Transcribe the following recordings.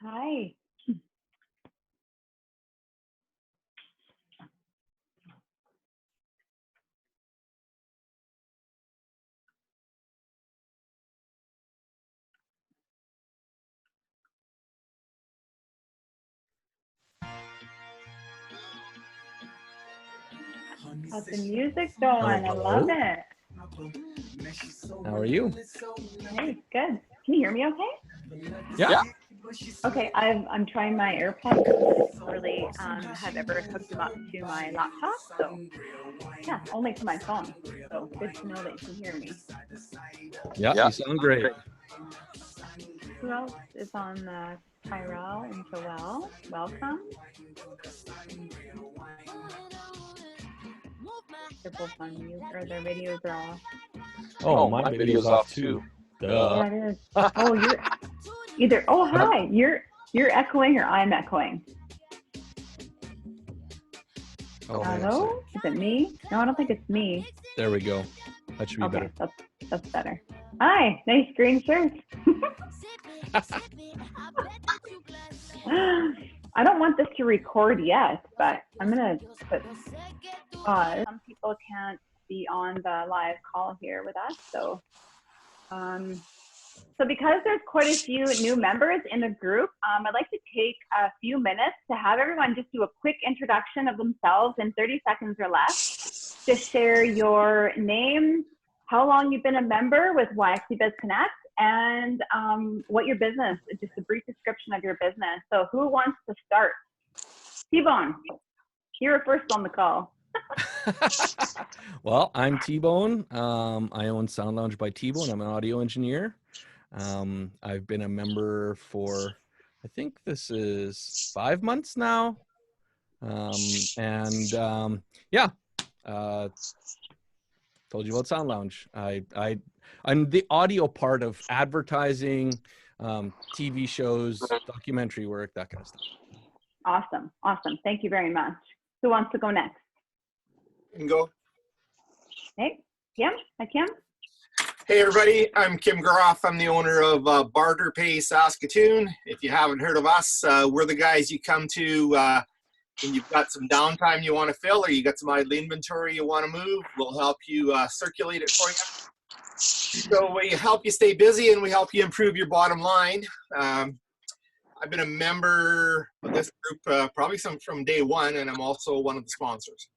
Hi. Got the music going. I love it. How are you? Hey, good. Can you hear me okay? Yeah. Okay, I'm trying my AirPods. I don't really have ever hooked them up to my laptop, so yeah, only to my phone. So good to know that you can hear me. Yeah, you sound great. Who else is on the Tyrell and Joelle? Welcome. They're both on mute, or their videos are off. Oh, my video's off too. Duh. Yeah, it is. Oh, you're either. Oh, hi. You're echoing or I'm echoing. Oh, Hello? Is it me? No, I don't think it's me. there we go. That should be Okay, better. that's better. Hi, nice green shirt. I don't want this to record yet, but I'm gonna put pause. Some people can't be on the live call here with us, so because there's quite a few new members in the group, I'd like to take a few minutes to have everyone just do a quick introduction of themselves in 30 seconds or less. Just share your name, how long you've been a member with YXE Biz Connect, and what your business, just a brief description of your business. So who wants to start? T-Bone, you were first on the call. Well, I'm T-Bone. I own Sound Lounge by T-Bone. I'm an audio engineer. I've been a member for, I think this is 5 months now. Yeah, told you about Sound Lounge. I'm the audio part of advertising, TV shows, documentary work, that kind of stuff. Awesome. Thank you very much. Who wants to go next? You can go. Hey, Kim? Hi, Kim. Hey, everybody. I'm Kim Groff. I'm the owner of Barter Pay Saskatoon. If you haven't heard of us, we're the guys you come to when you've got some downtime you want to fill or you got some idle inventory you want to move. We'll help you circulate it for you. So we help you stay busy and we help you improve your bottom line. I've been a member of this group probably from day one, and I'm also one of the sponsors.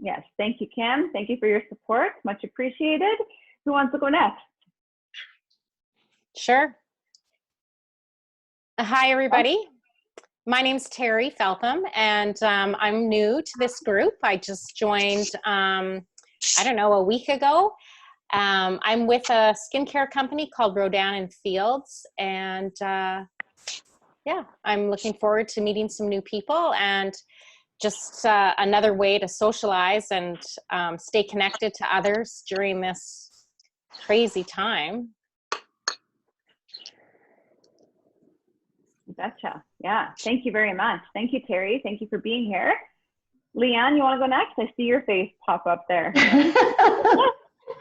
Yes, thank you, Kim. Thank you for your support. Much appreciated. Who wants to go next? Sure. Hi, everybody. My name's Terry Feltham, and I'm new to this group. I just joined, I don't know, a week ago. I'm with a skincare company called Rodan & Fields, and yeah, I'm looking forward to meeting some new people and just another way to socialize and stay connected to others during this crazy time. Gotcha. Yeah, thank you very much. Thank you, Terry. Thank you for being here. Leanne, you want to go next? I see your face pop up there.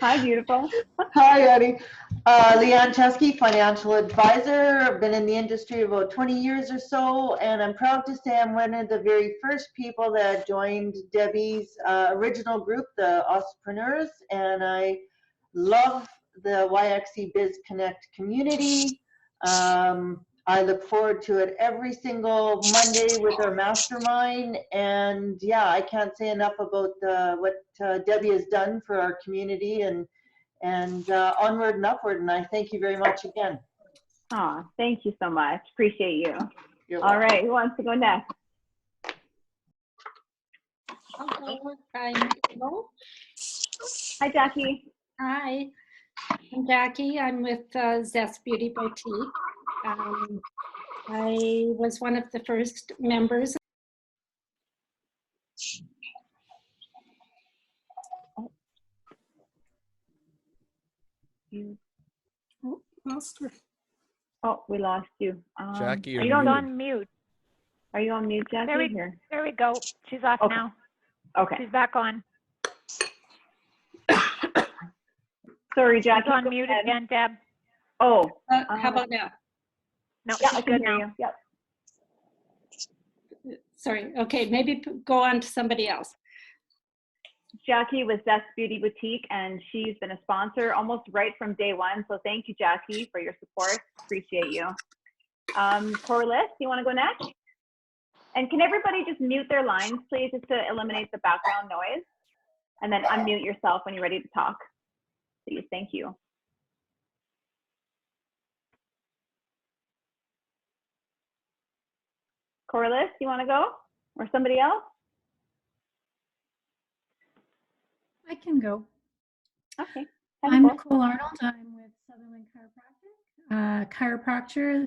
Hi, beautiful. Hi, Eddie. Leanne Chesky, financial advisor. I've been in the industry about 20 years or so, and I'm proud to say I'm one of the very first people that joined Debbie's original group, the Entrepreneurs, and I love the YXE Biz Connect community. I look forward to it every single Monday with our mastermind, and yeah, I can't say enough about what Debbie has done for our community, and onward and upward, and I thank you very much again. Aw, thank you so much. Appreciate you. You're All welcome. right, who wants to go next? Hello, I'm Hi, Jackie. Hi, I'm Jackie. I'm with Zest Beauty Boutique. I was one of the first members. Oh, lost her. Oh, we lost you. Jackie, are you're on muted. Are you on mute, Jackie? There we go. She's off now. Okay. She's back on. Sorry, Jackie. She's on mute again, Deb. Oh. How about now? No, Yeah, she's I can good hear now. you. Yep. Sorry. Okay, maybe go on to somebody else. Jackie with Zest Beauty Boutique, and she's been a sponsor almost right from day one. So thank you, Jackie, for your support. Appreciate you. Corliss, you want to go next? And can everybody just mute their lines, please, just to eliminate the background noise? And then unmute yourself when you're ready to talk. Please, thank you. Corliss, you want to go? Or somebody else? I can go. Okay. I'm Nicole Arnold. I'm with Sutherland Chiropractic, chiropractor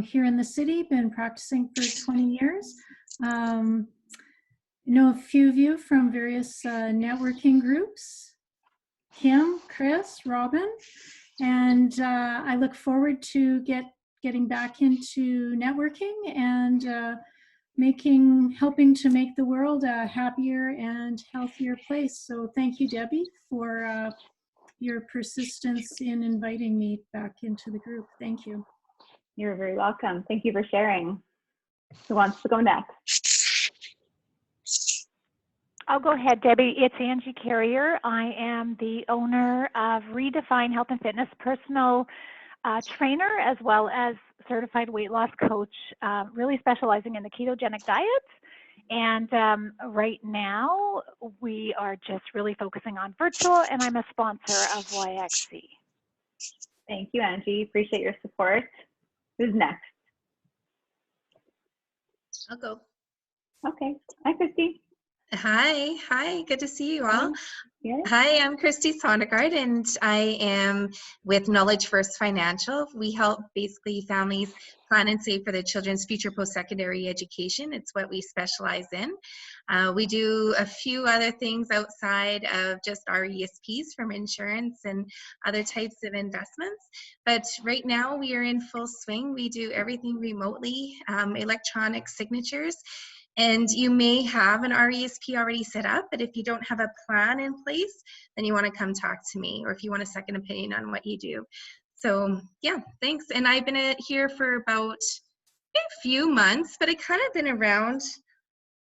here in the city. Been practicing for 20 years. Know a few of you from various networking groups, Kim, Chris, Robin, and I look forward to getting back into networking and helping to make the world a happier and healthier place. So thank you, Debbie, for your persistence in inviting me back into the group. Thank you. You're very welcome. Thank you for sharing. Who wants to go next? I'll go ahead, Debbie. It's Angie Carrier. I am the owner of Redefine Health and Fitness, personal trainer, as well as certified weight loss coach, really specializing in the ketogenic diets. And right now, we are just really focusing on virtual, and I'm a sponsor of YXE. Thank you, Angie. Appreciate your support. Who's next? I'll go. Okay. Hi, Christy. Hi, good to see you all. Yeah. Hi, I'm Christy Sondergaard, and I am with Knowledge First Financial. We help basically families plan and save for their children's future post-secondary education. It's what we specialize in. We do a few other things outside of just our ESPs from insurance and other types of investments. But right now we are in full swing. We do everything remotely, electronic signatures. And you may have an RESP already set up, but if you don't have a plan in place, then you want to come talk to me, or if you want a second opinion on what you do. So yeah, thanks. And I've been here for about a few months, but I kind of been around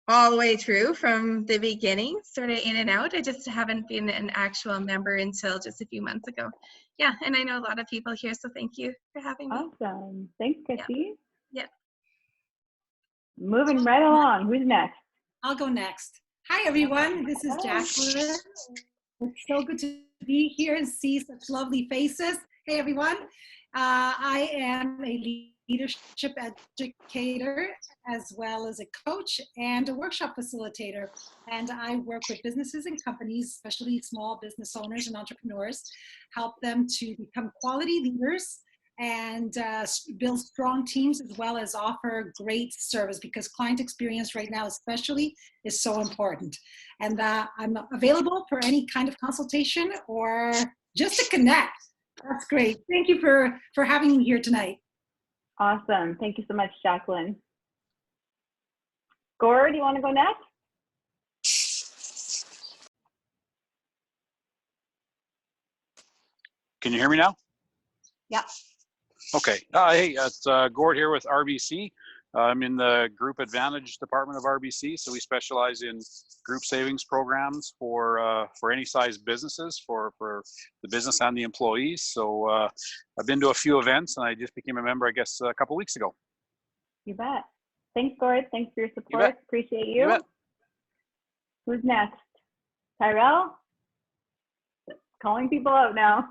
all the way through from the beginning, sort of in and out. I just haven't been an actual member until just a few months ago. Yeah, and I know a lot of people here, so thank you for having me. Awesome. Thanks, Christy. Yeah. Moving right along. Who's next? I'll go next. Hi, everyone. This is Jacqueline. It's so good to be here and see such lovely faces. Hey, everyone. I am a leadership educator as well as a coach and a workshop facilitator. And I work with businesses and companies, especially small business owners and entrepreneurs, help them to become quality leaders and build strong teams, as well as offer great service, because client experience right now especially is so important. And I'm available for any kind of consultation or just to connect. That's great. Thank you for having me here tonight. Awesome. Thank you so much, Jacqueline. Gore, do you want to go next? Can you hear me now? Yeah. Okay. Hey, it's Gord here with RBC. I'm in the Group Advantage Department of RBC, so we specialize in group savings programs for any size businesses, for the business and the employees. So I've been to a few events, and I just became a member, I guess, a couple weeks ago. You bet. Thanks, Gord. Thanks for your support. Appreciate you. Bet. Who's next? Tyrell? Calling people out now.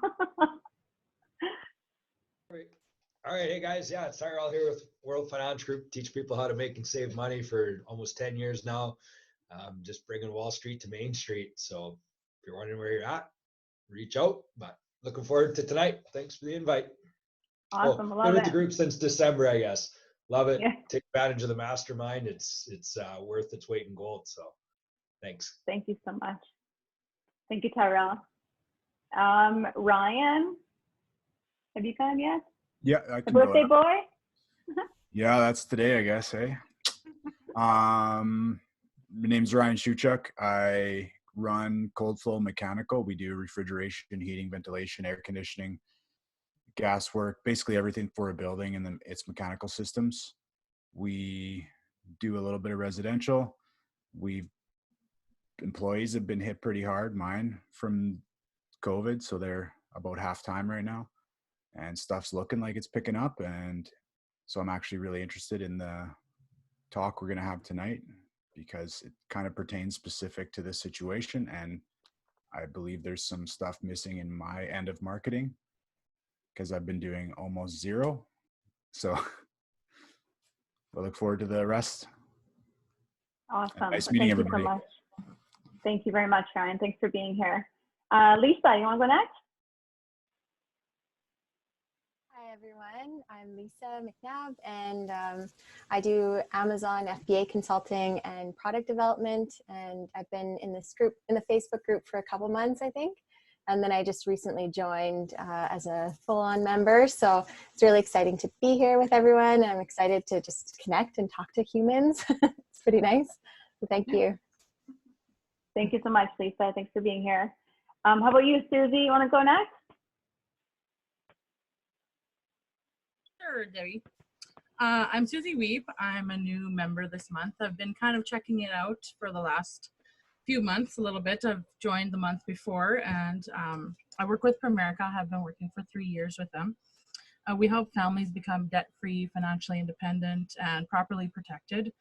All right, hey guys, yeah, it's Tyrell here with World Finance Group. Teach people how to make and save money for almost 10 years now. Just bringing Wall Street to Main Street. So if you're wondering where you're at, reach out. But looking forward to tonight. Thanks for the invite. Awesome, love been with it. the group since December, I guess. Love it. Yeah. Take advantage of the mastermind. It's worth its weight in gold. So thanks. Thank you so much. Thank you, Tyrell. Ryan, have you come yet? Yeah, I The can birthday go. boy? Yeah, that's today, I guess, eh? My name's Ryan Shuchuk. I run Cold Flow Mechanical. We do refrigeration, heating, ventilation, air conditioning, gas work, basically everything for a building and then its mechanical systems. We do a little bit of residential. Employees have been hit pretty hard, mine from COVID, so they're about half time right now, and stuff's looking like it's picking up. And so I'm actually really interested in the talk we're going to have tonight, because it kind of pertains specific to this situation, and I believe there's some stuff missing in my end of marketing because I've been doing almost zero. So we'll look forward to the rest. Awesome. Nice meeting everybody. Thank you so much. Thank you very much, Ryan. Thanks for being here. Lisa, you want to go next? Hi, everyone. I'm Lisa McNabb, and I do Amazon FBA consulting and product development. And I've been in this group, in the Facebook group, for a couple months, I think. And then I just recently joined as a full-on member. So it's really exciting to be here with everyone. I'm excited to just connect and talk to humans. It's pretty nice. So thank you. Thank you so much, Lisa. Thanks for being here. How about you, Susie? You want to go next? Sure, Debbie. I'm Susie Weep. I'm a new member this month. I've been kind of checking it out for the last few months, a little bit. I've joined the month before, and I work with Primerica. I have been working for 3 years with them. We help families become debt-free, financially independent, and properly protected.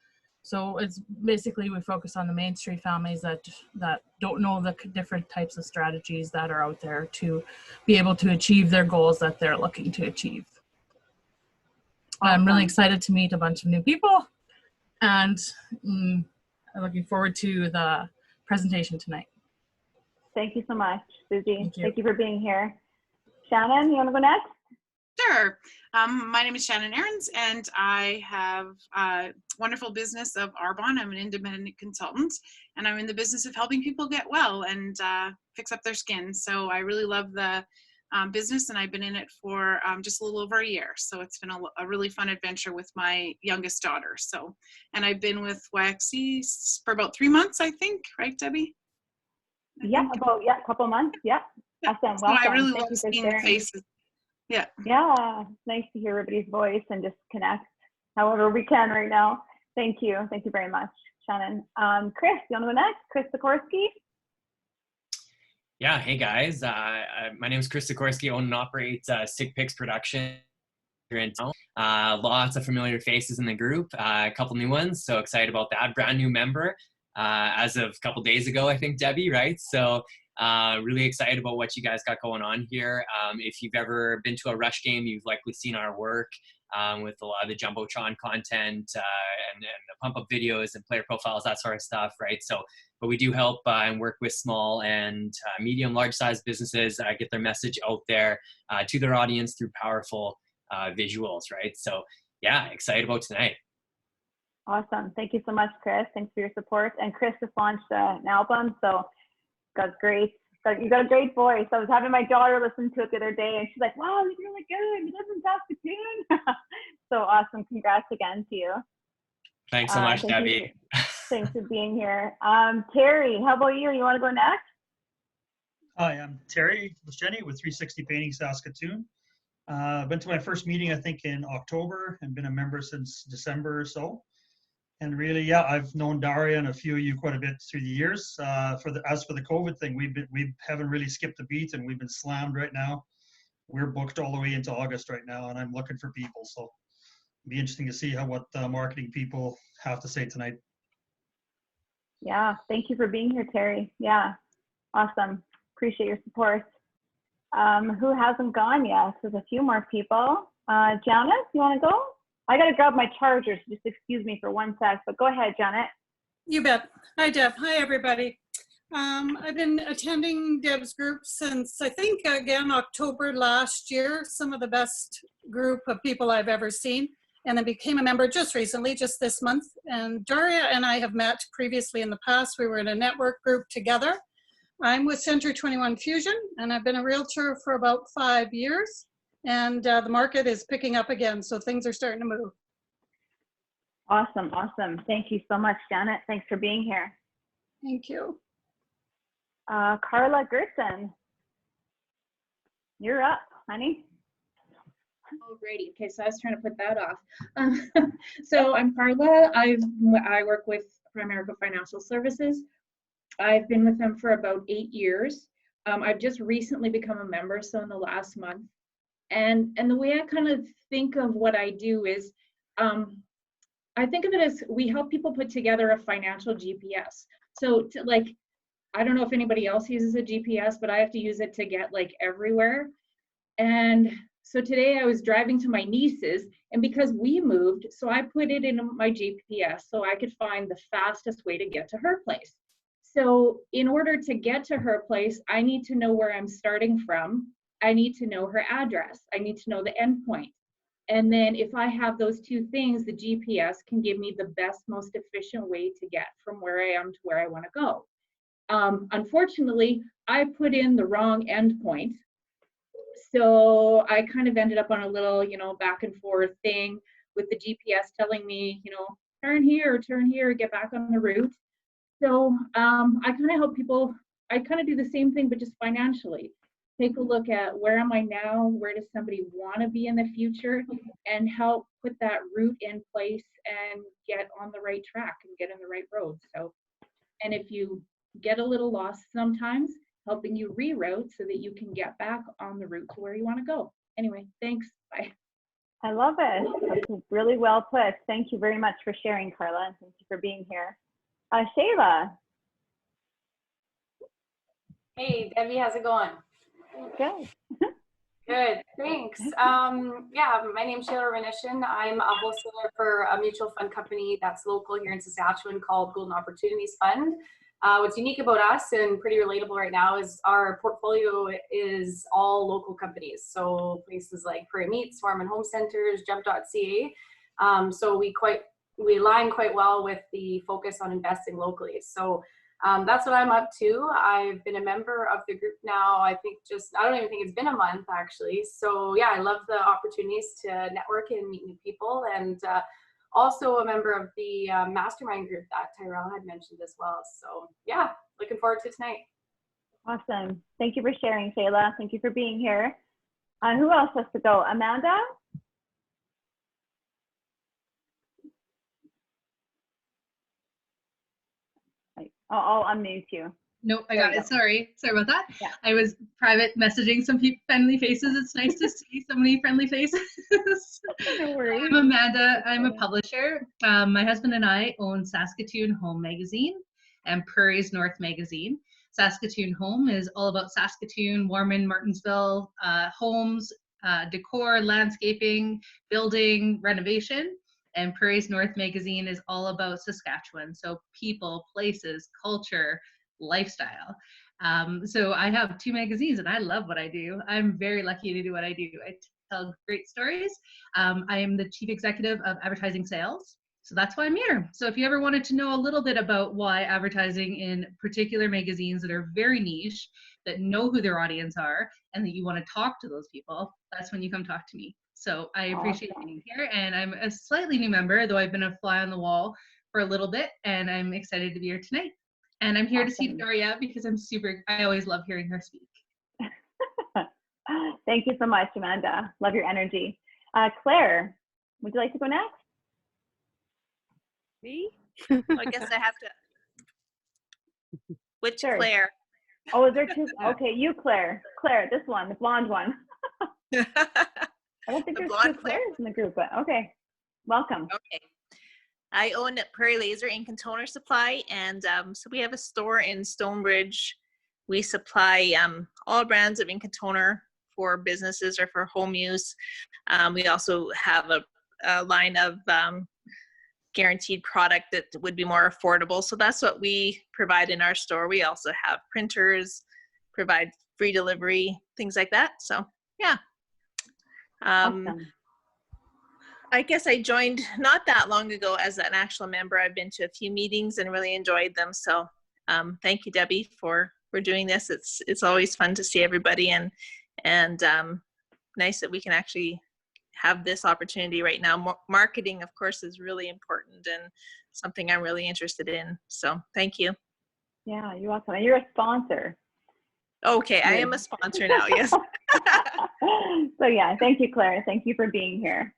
So it's basically, we focus on the Main Street families that don't know the different types of strategies that are out there to be able to achieve their goals that they're looking to achieve. I'm really excited to meet a bunch of new people, and I'm looking forward to the presentation tonight. Thank you so much, Susie. Thank you for being here. Shannon, you want to go next? Sure. My name is Shannon Ahrens, and I have a wonderful business of Arbonne. I'm an independent consultant, and I'm in the business of helping people get well and fix up their skin. So I really love the business, and I've been in it for just a little over a year. So it's been a really fun adventure with my youngest daughter. So, and I've been with YXE for about 3 months, I think, right, Debbie? Yeah, a couple months. Yeah. Awesome. So Welcome. I really Thank love you for seeing the sharing. faces. Yeah. Yeah. It's nice to hear everybody's voice and just connect however we can right now. Thank you. Thank you very much, Shannon. Chris, you want to go next? Chris Sikorsky? Yeah, hey guys. My name is Chris Sikorsky. I own and operate Sick Pics Production here in town. Lots of familiar faces in the group, a couple new ones, so excited about that. Brand new member as of a couple days ago, I think, Debbie, right? So really excited about what you guys got going on here. If you've ever been to a Rush game, you've likely seen our work with a lot of the Jumbotron content and the pump-up videos and player profiles, that sort of stuff, right? So, but we do help and work with small and medium, large-sized businesses get their message out there to their audience through powerful visuals, right? So, yeah, excited about tonight. Awesome. Thank you so much, Chris. Thanks for your support. And Chris just launched an album, so that's great. So you got a great voice. I was having my daughter listen to it the other day, and she's like, "Wow, you're really good. It doesn't Saskatoon." So awesome. Congrats again to you. Thanks so much, Debbie. Thanks for being here. Terry, how about you? You want to go next? Hi, I'm Terry Jenny with 360 Painting Saskatoon. I've been to my first meeting, I think, in October, and been a member since December or so. And really, yeah, I've known Daria and a few of you quite a bit through the years. As for the COVID thing, we haven't really skipped a beat, and we've been slammed right now. We're booked all the way into August right now, and I'm looking for people. So it'll be interesting to see what marketing people have to say tonight. Yeah, thank you for being here, Terry. Yeah, awesome. Appreciate your support. Who hasn't gone yet? There's a few more people. Janice, you want to go? I got to grab my charger, so just excuse me for 1 sec, but go ahead, Janet. You bet. Hi, Deb. Hi, everybody. I've been attending Deb's group since, I think, again, October last year. Some of the best group of people I've ever seen. And I became a member just recently, just this month. And Daria and I have met previously in the past. We were in a network group together. I'm with Century 21 Fusion, and I've been a realtor for about 5 years. And the market is picking up again, so things are starting to move. Awesome, awesome. Thank you so much, Janet. Thanks for being here. Thank you. Carla Gerson, you're up, honey. Alrighty, okay, so I was trying to put that off. So I'm Carla. I work with Primerica Financial Services. I've been with them for about 8 years. I've just recently become a member, so in the last month. And the way I kind of think of what I do is, I think of it as we help people put together a financial GPS. So like, I don't know if anybody else uses a GPS, but I have to use it to get like everywhere. And so today I was driving to my niece's, and because we moved, so I put it in my GPS so I could find the fastest way to get to her place. So in order to get to her place, I need to know where I'm starting from. I need to know her address. I need to know the endpoint. And then if I have those two things, the GPS can give me the best, most efficient way to get from where I am to where I want to go. Unfortunately, I put in the wrong endpoint. So I kind of ended up on a little, back and forth thing with the GPS telling me, turn here, get back on the route. So I kind of help people, I kind of do the same thing, but just financially. Take a look at where am I now, where does somebody want to be in the future, and help put that route in place and get on the right track and get in the right road. So, and if you get a little lost sometimes, helping you reroute so that you can get back on the route to where you want to go. Anyway, thanks. Bye. I love it. That's really well put. Thank you very much for sharing, Carla, and thank you for being here. Shayla. Hey, Debbie, how's it going? Good. Good, thanks. Yeah, my name's Shayla Renishin. I'm a wholesaler for a mutual fund company that's local here in Saskatchewan called Golden Opportunities Fund. What's unique about us and pretty relatable right now is our portfolio is all local companies. So places like Prairie Meats, Farm and Home Centers, Jump.ca. So we align quite well with the focus on investing locally. So that's what I'm up to. I've been a member of the group now, I don't even think it's been a month actually. So yeah, I love the opportunities to network and meet new people, and also a member of the mastermind group that Tyrell had mentioned as well. So yeah, looking forward to tonight. Awesome. Thank you for sharing, Shayla. Thank you for being here. Who else has to go? Amanda? I'll unmute you. Nope, I got it. Sorry about that. Yeah. I was private messaging some friendly faces. It's nice to see so many friendly faces. No worries. I'm Amanda. I'm a publisher. My husband and I own Saskatoon Home Magazine and Prairie's North Magazine. Saskatoon Home is all about Saskatoon, Warman, Martinsville, homes, decor, landscaping, building, renovation. And Prairie's North Magazine is all about Saskatchewan. So people, places, culture, lifestyle. So I have 2 magazines and I love what I do. I'm very lucky to do what I do. I tell great stories. I am the chief executive of advertising sales. So that's why I'm here. So if you ever wanted to know a little bit about why advertising in particular magazines that are very niche, that know who their audience are, and that you want to talk to those people, that's when you come talk to me. So I appreciate being here, and I'm a slightly new member, though I've been a fly on the wall for a little bit, and I'm excited to be here tonight. And I'm here to see Daria because I always love hearing her speak. Thank you so much, Amanda. Love your energy. Claire, would you like to go next? Me? I guess I have to. Which sure. Claire? Oh, is there 2? Okay, you, Claire. Claire, this one, the blonde one. I don't think there's 2 Claires in the group, but okay. Welcome. Okay. I own Prairie Laser Ink and Toner Supply, and so we have a store in Stonebridge. We supply all brands of ink and toner for businesses or for home use. We also have a line of guaranteed product that would be more affordable. So that's what we provide in our store. We also have printers, provide free delivery, things like that. So yeah. Awesome. I guess I joined not that long ago as an actual member. I've been to a few meetings and really enjoyed them. So thank you, Debbie, for doing this. It's always fun to see everybody, and nice that we can actually have this opportunity right now. Marketing, of course, is really important and something I'm really interested in. So thank you. Yeah, you're welcome. And you're a sponsor. Okay, I am a sponsor now, yes. So yeah, thank you, Claire. Thank you for being here.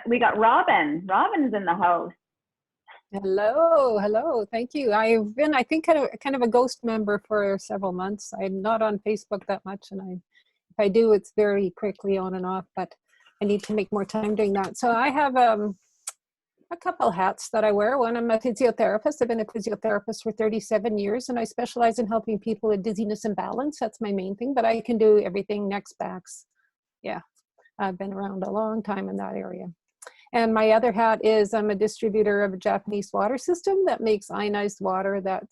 We got Robin. Robin's in the house. Hello. Thank you. I've been, I think, kind of a ghost member for several months. I'm not on Facebook that much, and if I do, it's very quickly on and off. But I need to make more time doing that. So I have a couple hats that I wear. One, I'm a physiotherapist. I've been a physiotherapist for 37 years, and I specialize in helping people with dizziness and balance. That's my main thing. But I can do everything, necks, backs. Yeah, I've been around a long time in that area. And my other hat is I'm a distributor of a Japanese water system that makes ionized water that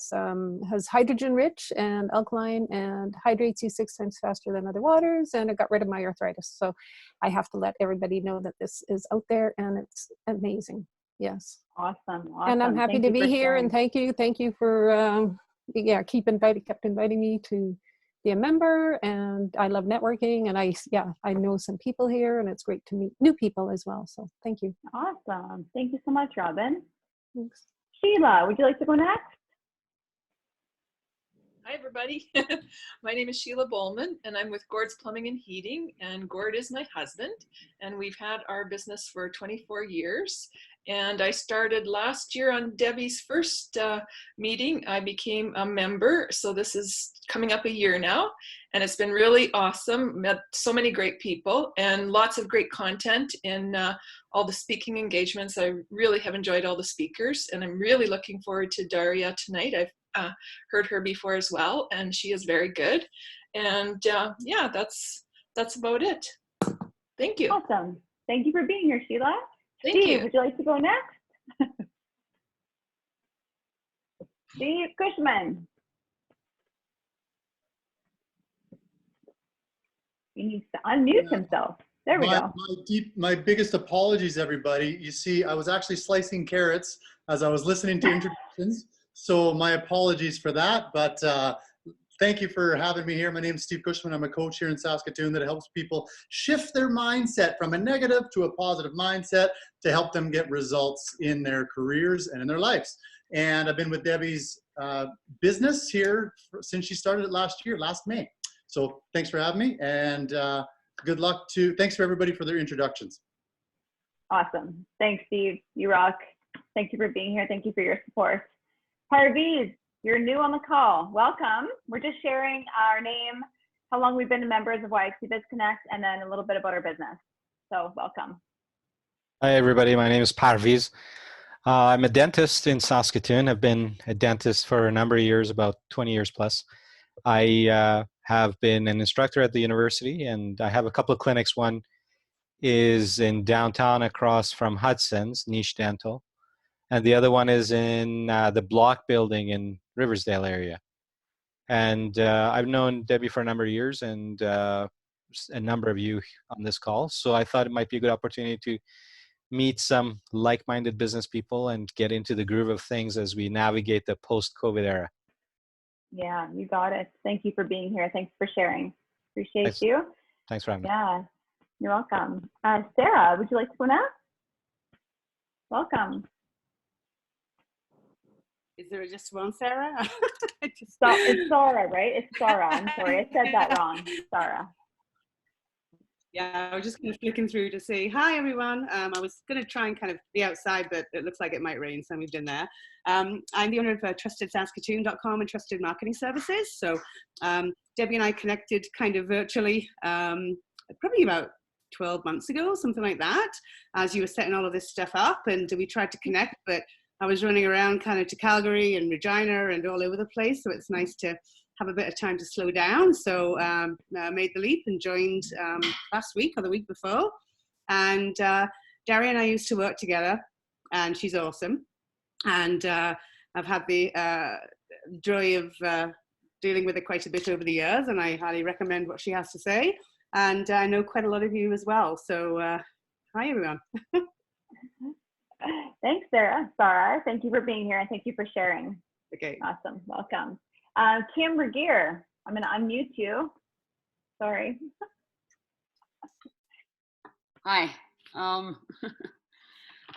has hydrogen rich and alkaline and hydrates you 6 times faster than other waters. And it got rid of my arthritis. So I have to let everybody know that this is out there and it's amazing. Yes. Awesome. And I'm happy to be here. And thank you for kept inviting me to be a member, and I love networking, and I know some people here, and it's great to meet new people as well. So thank you. Awesome. Thank you so much, Robin. Thanks. Sheila, would you like to go next? Hi, everybody. My name is Sheila Bowman, and I'm with Gord's Plumbing and Heating, and Gord is my husband, and we've had our business for 24 years. And I started last year on Debbie's first meeting. I became a member, so this is coming up a year now, and it's been really awesome. Met so many great people and lots of great content in all the speaking engagements. I really have enjoyed all the speakers, and I'm really looking forward to Daria tonight. I've heard her before as well, and she is very good. And yeah, that's about it. Thank you. Awesome. Thank you for being here, Sheila. Thank Steve, you. would you like to go next? Steve Cushman. He needs to unmute himself. There we go. My biggest apologies, everybody. You see, I was actually slicing carrots as I was listening to introductions. So my apologies for that, but thank you for having me here. My name is Steve Cushman. I'm a coach here in Saskatoon that helps people shift their mindset from a negative to a positive mindset to help them get results in their careers and in their lives. And I've been with Debbie's business here since she started it last May. So thanks for having me, and good luck thanks for everybody for their introductions. Awesome. Thanks, Steve. You rock. Thank you for being here. Thank you for your support. Parviz, you're new on the call. Welcome. We're just sharing our name, how long we've been members of YXE Biz Connect, and then a little bit about our business. So welcome. Hi, everybody. My name is Parviz. I'm a dentist in Saskatoon. I've been a dentist for a number of years, about 20 years plus. I have been an instructor at the university, and I have a couple of clinics. One is in downtown across from Hudson's, Niche Dental. And the other one is in the Block building in Riversdale area. And I've known Debbie for a number of years, and a number of you on this call. So I thought it might be a good opportunity to meet some like-minded business people and get into the groove of things as we navigate the post-COVID era. Yeah, you got it. Thank you for being here. Thanks for sharing. Appreciate you. Thanks for having me. Yeah, you're welcome. Sarah, would you like to go now? Welcome. Is there just one Sarah? It's Sarah, right? It's Sarah. I'm sorry, I said that wrong. Sarah. Yeah, I was just kind of flicking through to say hi, everyone. I was going to try and kind of be outside, but it looks like it might rain, so I moved in there. I'm the owner of TrustedSaskatoon.com and Trusted Marketing Services. So Debbie and I connected kind of virtually probably about 12 months ago, something like that, as you were setting all of this stuff up, and we tried to connect, but I was running around kind of to Calgary and Regina and all over the place, so it's nice to have a bit of time to slow down. So I made the leap and joined last week or the week before. And Daria and I used to work together, and she's awesome. And I've had the joy of dealing with her quite a bit over the years, and I highly recommend what she has to say. And I know quite a lot of you as well. So hi, everyone. Thanks, Sarah. Thank you for being here, and thank you for sharing. Okay. Awesome. Welcome. Kim Regier, I'm going to unmute you. Sorry. Hi.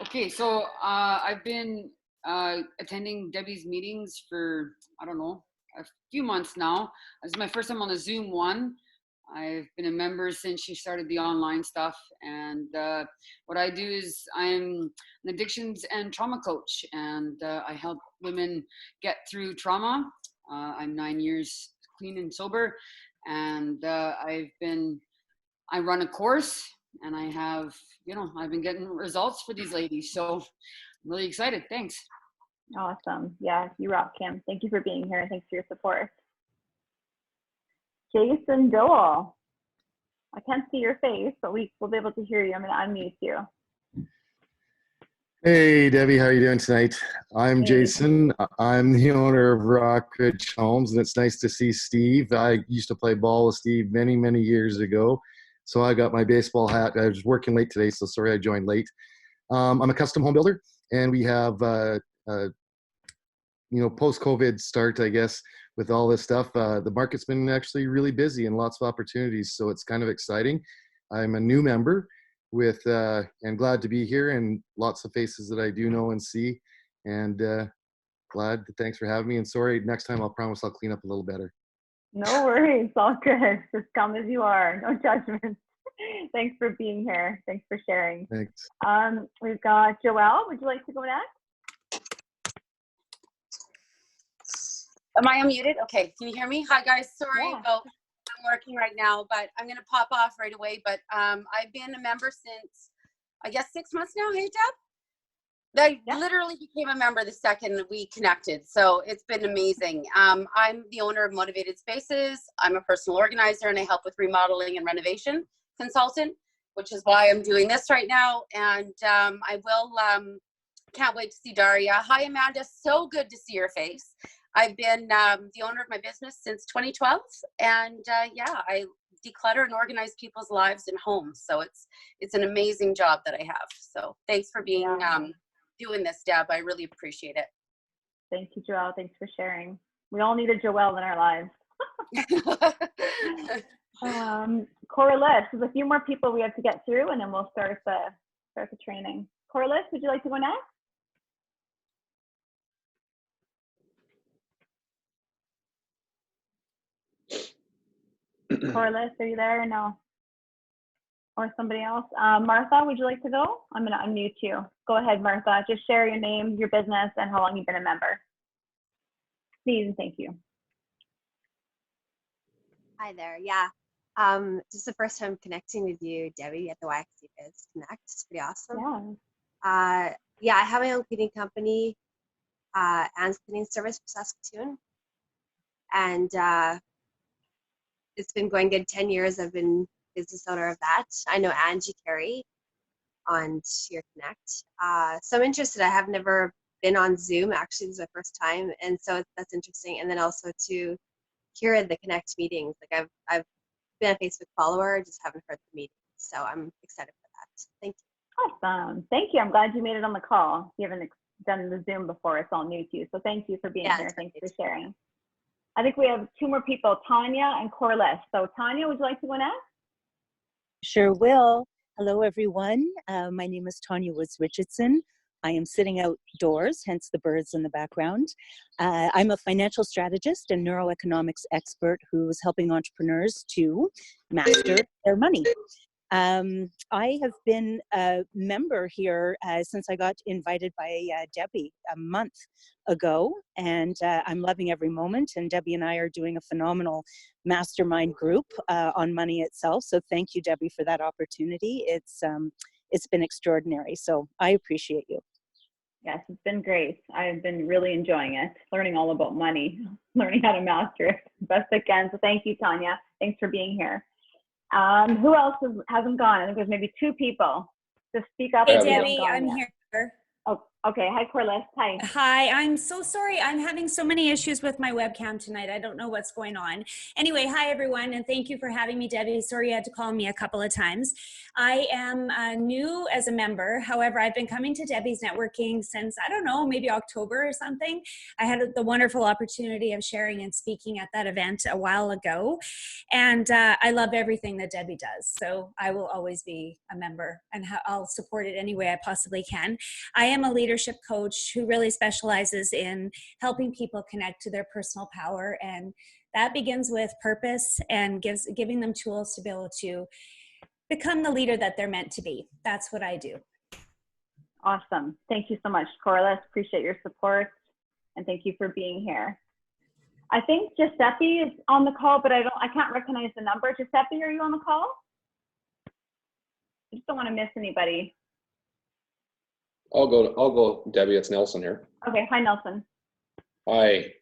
Okay, so I've been attending Debbie's meetings for, I don't know, a few months now. This is my first time on the Zoom one. I've been a member since she started the online stuff. And what I do is I'm an addictions and trauma coach, and I help women get through trauma. I'm 9 years clean and sober, and I run a course, and I have, I've been getting results for these ladies. So I'm really excited. Thanks. Awesome. Yeah, you rock, Kim. Thank you for being here. Thanks for your support. Jason Dole. I can't see your face, but we'll be able to hear you. I'm going to unmute you. Hey, Debbie, how are you doing tonight? I'm Hey. Jason. I'm the owner of Rockridge Homes, and it's nice to see Steve. I used to play ball with Steve many, many years ago. So I got my baseball hat. I was working late today, so sorry I joined late. I'm a custom home builder, and we have, post-COVID start, I guess, with all this stuff. The market's been actually really busy and lots of opportunities, so it's kind of exciting. I'm a new member and glad to be here, and lots of faces that I do know and see, and thanks for having me, and sorry, next time I'll promise I'll clean up a little better. No worries, all good. Just come as you are, no judgment. Thanks for being here. Thanks for sharing. Thanks. We've got Joelle. Would you like to go next? Am I unmuted? Okay, can you hear me? Hi guys, sorry about, I'm working right now, but I'm gonna pop off right away. But I've been a member since, I guess, 6 months now. Hey Deb? I literally became a member the second we connected, so it's been amazing. I'm the owner of Motivated Spaces. I'm a personal organizer, and I help with remodeling and renovation consultant, which is why I'm doing this right now. And I will, can't wait to see Daria. Hi Amanda, so good to see your face. I've been the owner of my business since 2012, and I declutter and organize people's lives and homes. So it's an amazing job that I have. So thanks for being doing this, Deb. I really appreciate it. Thank you, Joelle. Thanks for sharing. We all need a Joelle in our lives. Corliss, there's a few more people we have to get through, and then we'll start the training. Corliss, would you like to go next? Corliss, are you there or no? Or somebody else? Martha, would you like to go? I'm going to unmute you. Go ahead, Martha. Just share your name, your business, and how long you've been a member. Please and thank you. Hi there. Yeah. Just the first time connecting with you, Debbie, at the YXE Biz Connect. It's pretty awesome. Yeah, I have my own cleaning company, and cleaning service for Saskatoon. And it's been going good 10 years. I've been business owner of that. I know Angie Carey on your Connect. So I'm interested. I have never been on Zoom. Actually, this is my first time. And so that's interesting. And then also to hear the Connect meetings. Like I've been a Facebook follower, just haven't heard the meetings. So I'm excited for that. Thank you. Awesome. Thank you. I'm glad you made it on the call. You haven't done the Zoom before. It's all new to you. So thank you for being here. Thanks for sharing. I think we have two more people, Tanya and Corliss. So Tanya, would you like to go next? Sure will. Hello, everyone. My name is Tanya Woods Richardson. I am sitting outdoors, hence the birds in the background. I'm a financial strategist and neuroeconomics expert who is helping entrepreneurs to master their money. I have been a member here since I got invited by Debbie a month ago, and I'm loving every moment. And Debbie and I are doing a phenomenal mastermind group on money itself. So thank you, Debbie, for that opportunity. It's been extraordinary. So I appreciate you. Yes, it's been great. I've been really enjoying it, learning all about money, learning how to master it best I can. So thank you, Tanya. Thanks for being here. Who else hasn't gone? I think there's maybe two people. Just speak up. Hey, if you haven't Debbie, gone I'm yet. here. Oh, okay. Hi, Corliss. Hi. Hi, I'm so sorry. I'm having so many issues with my webcam tonight. I don't know what's going on. Anyway, hi, everyone, and thank you for having me, Debbie. Sorry you had to call me a couple of times. I am new as a member. However, I've been coming to Debbie's networking since, I don't know, maybe October or something. I had the wonderful opportunity of sharing and speaking at that event a while ago. And I love everything that Debbie does. So I will always be a member, and I'll support it any way I possibly can. I am a leader leadership coach who really specializes in helping people connect to their personal power. And that begins with purpose and giving them tools to be able to become the leader that they're meant to be. That's what I do. Awesome. Thank you so much, Corliss. Appreciate your support. And thank you for being here. I think Giuseppe is on the call, but I can't recognize the number. Giuseppe, are you on the call? I just don't want to miss anybody. I'll go, Debbie. It's Nelson here. Okay. Hi, Nelson. Hi.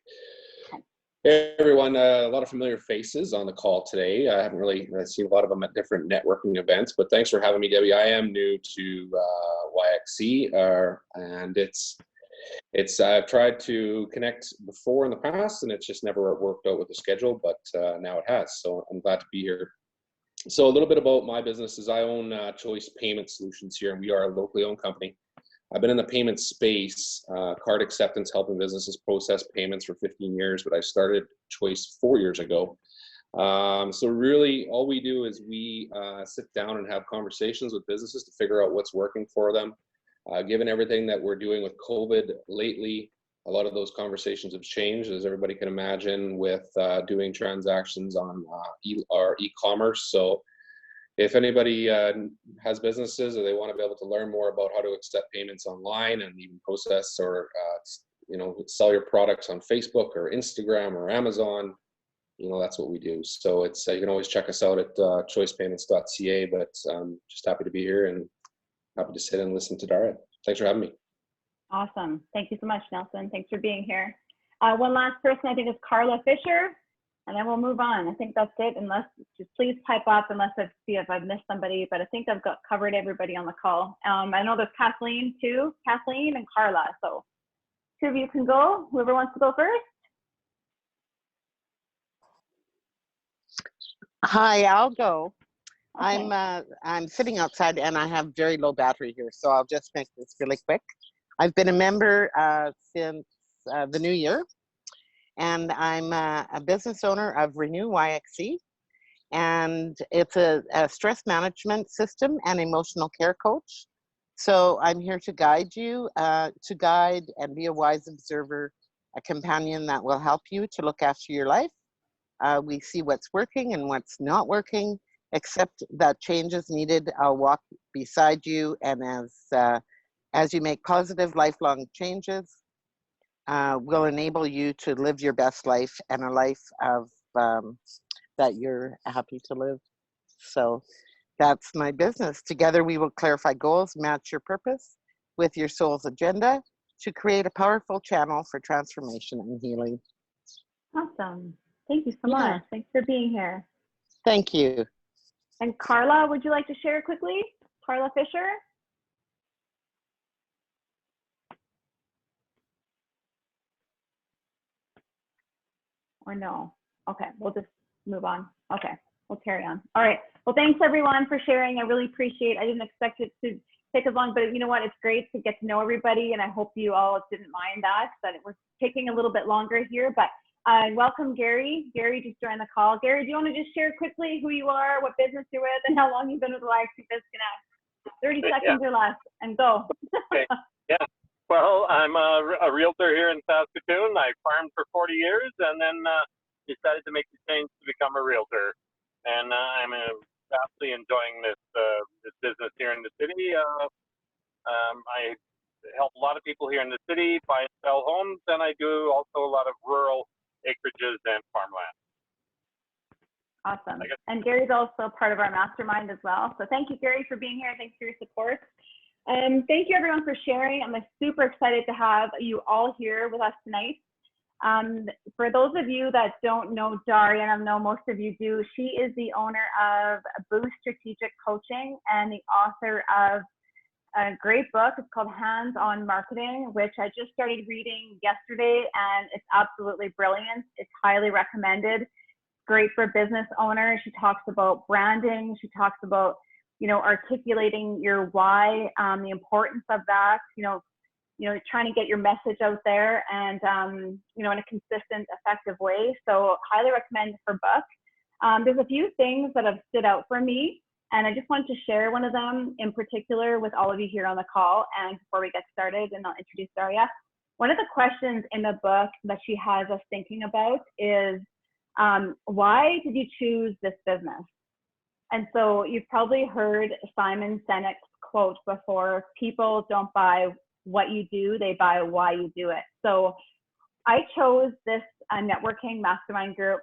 Hey, everyone. A lot of familiar faces on the call today. I haven't really seen a lot of them at different networking events, but thanks for having me, Debbie. I am new to YXE, and I've tried to connect before in the past, and it's just never worked out with the schedule, but now it has. So I'm glad to be here. So a little bit about my business is I own Choice Payment Solutions here, and we are a locally owned company. I've been in the payment space, card acceptance, helping businesses process payments for 15 years, but I started Choice 4 years ago. So really all we do is we sit down and have conversations with businesses to figure out what's working for them. Given everything that we're doing with COVID lately, a lot of those conversations have changed, as everybody can imagine, with doing transactions on our e-commerce. So if anybody has businesses or they want to be able to learn more about how to accept payments online and even process or sell your products on Facebook or Instagram or Amazon, that's what we do. So it's you can always check us out at choicepayments.ca. But just happy to be here and happy to sit and listen to Daria. Thanks for having me. Awesome. Thank you so much, Nelson. Thanks for being here. One last person, I think, is Carla Fisher, and then we'll move on. I think that's it, unless, just please pipe up unless I see if I've missed somebody, but I think I've covered everybody on the call. I know there's Kathleen too, Kathleen and Carla. So two of you can go, whoever wants to go first. Hi, I'll go. Okay. I'm sitting outside and I have very low battery here, so I'll just make this really quick. I've been a member since the new year, and I'm a business owner of Renew YXE, and it's a stress management system and emotional care coach. So I'm here to guide you, to guide and be a wise observer, a companion that will help you to look after your life. We see what's working and what's not working, except that change is needed. I'll walk beside you, and as you make positive lifelong changes, will enable you to live your best life and a life of that you're happy to live. So that's my business. Together we will clarify goals, match your purpose with your soul's agenda to create a powerful channel for transformation and healing. Awesome. Thank you so much. Thanks for being here. Thank you. And Carla, would you like to share quickly? Carla Fisher? Or no? Okay, we'll just move on. Okay, we'll carry on. All right. Well, thanks everyone for sharing. I really appreciate it. I didn't expect it to take as long, but you know what? It's great to get to know everybody, and I hope you all didn't mind that it was taking a little bit longer here. But welcome, Gary. Gary just joined the call. Gary, do you want to just share quickly who you are, what business you're with, and how long you've been with YXE Biz Connect? 30 seconds or less, and go. Okay. Yeah. Well, I'm a realtor here in Saskatoon. I farmed for 40 years and then decided to make the change to become a realtor. And I'm vastly enjoying this business here in the city. I help a lot of people here in the city buy and sell homes, and I do also a lot of rural acreages and farmland. Awesome. And Gary's also part of our mastermind as well. So thank you, Gary, for being here. Thanks for your support. Thank you, everyone, for sharing. I'm super excited to have you all here with us tonight. For those of you that don't know Daria, and I know most of you do, she is the owner of Boost Strategic Coaching and the author of a great book. It's called Hands on Marketing, which I just started reading yesterday, and it's absolutely brilliant. It's highly recommended. Great for business owners. She talks about branding. She talks about, articulating your why, the importance of that, trying to get your message out there and, in a consistent, effective way. So highly recommend her book. There's a few things that have stood out for me. And I just wanted to share one of them in particular with all of you here on the call. And before we get started, and I'll introduce Daria, one of the questions in the book that she has us thinking about is, why did you choose this business? And so you've probably heard Simon Sinek's quote before: people don't buy what you do, they buy why you do it. So I chose this networking mastermind group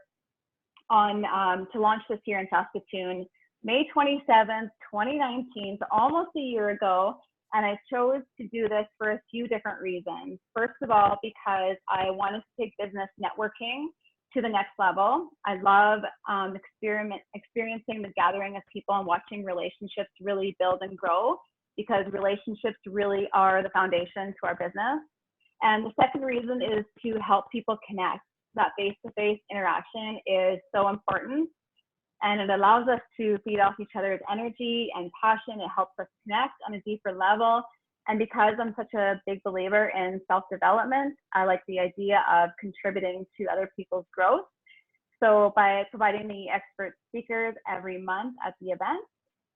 to launch this year in Saskatoon, May 27th, 2019, so almost a year ago. And I chose to do this for a few different reasons. First of all, because I wanted to take business networking to the next level. I love experiencing the gathering of people and watching relationships really build and grow, because relationships really are the foundation to our business. And the second reason is to help people connect. That face-to-face interaction is so important, and it allows us to feed off each other's energy and passion. It helps us connect on a deeper level. And because I'm such a big believer in self-development, I like the idea of contributing to other people's growth. So by providing the expert speakers every month at the event,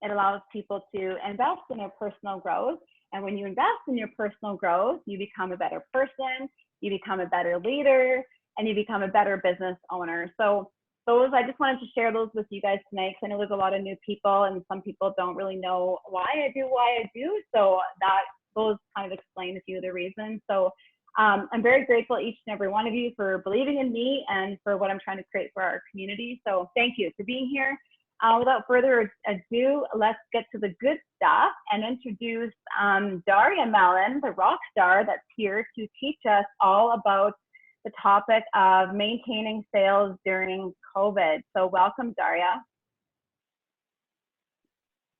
it allows people to invest in their personal growth. And when you invest in your personal growth, you become a better person, you become a better leader, and you become a better business owner. So I just wanted to share those with you guys tonight, because I know there's a lot of new people and some people don't really know why I do. So those kind of explain a few of the reasons. So I'm very grateful, each and every one of you, for believing in me and for what I'm trying to create for our community. So thank you for being here. Without further ado, let's get to the good stuff and introduce Daria Malin, the rock star that's here to teach us all about the topic of maintaining sales during COVID. So welcome, Daria.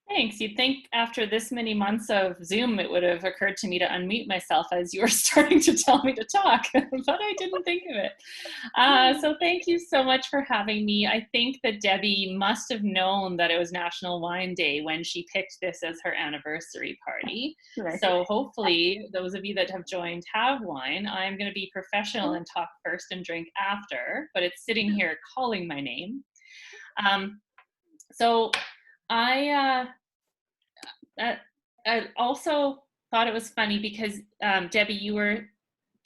Thanks. You'd think after this many months of Zoom, it would have occurred to me to unmute myself as you were starting to tell me to talk, but I didn't think of it. So thank you so much for having me. I think that Debbie must have known that it was National Wine Day when she picked this as her anniversary party. Right. So hopefully those of you that have joined have wine. I'm going to be professional and talk first and drink after, but it's sitting here calling my name. I also thought it was funny because Debbie, you were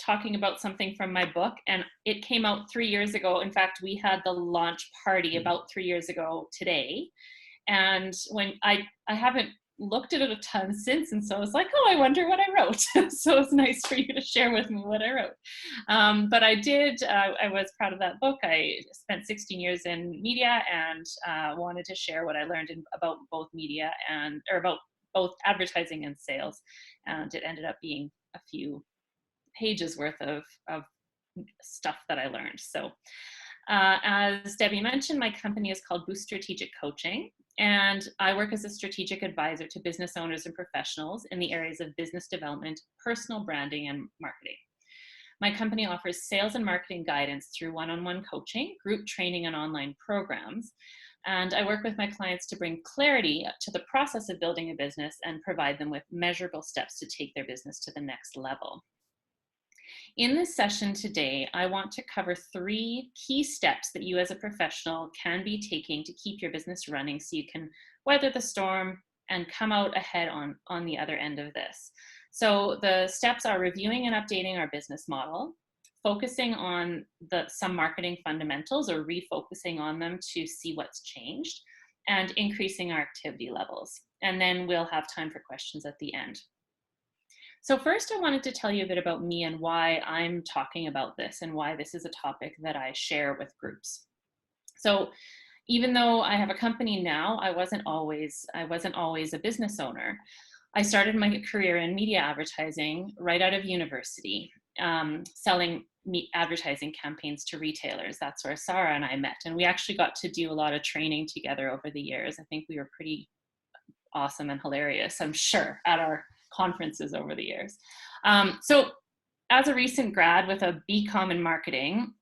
talking about something from my book, and it came out 3 years ago. In fact, we had the launch party about 3 years ago today, and when I haven't looked at it a ton since, and so I was like, oh, I wonder what I wrote. So it's nice for you to share with me what I wrote. But I did, I was proud of that book. I spent 16 years in media and wanted to share what I learned about both media or about both advertising and sales. And it ended up being a few pages worth of stuff that I learned. So as Debbie mentioned, my company is called Boost Strategic Coaching, and I work as a strategic advisor to business owners and professionals in the areas of business development, personal branding, and marketing. My company offers sales and marketing guidance through one-on-one coaching, group training, and online programs. And I work with my clients to bring clarity to the process of building a business and provide them with measurable steps to take their business to the next level. In this session today, I want to cover 3 key steps that you as a professional can be taking to keep your business running so you can weather the storm and come out ahead on the other end of this. So the steps are reviewing and updating our business model, focusing on some marketing fundamentals or refocusing on them to see what's changed, and increasing our activity levels. And then we'll have time for questions at the end. So first, I wanted to tell you a bit about me and why I'm talking about this and why this is a topic that I share with groups. So even though I have a company now, I wasn't always a business owner. I started my career in media advertising right out of university, selling advertising campaigns to retailers. That's where Sarah and I met. And we actually got to do a lot of training together over the years. I think we were pretty awesome and hilarious, I'm sure, at our conferences over the years. So as a recent grad with a BCom in marketing,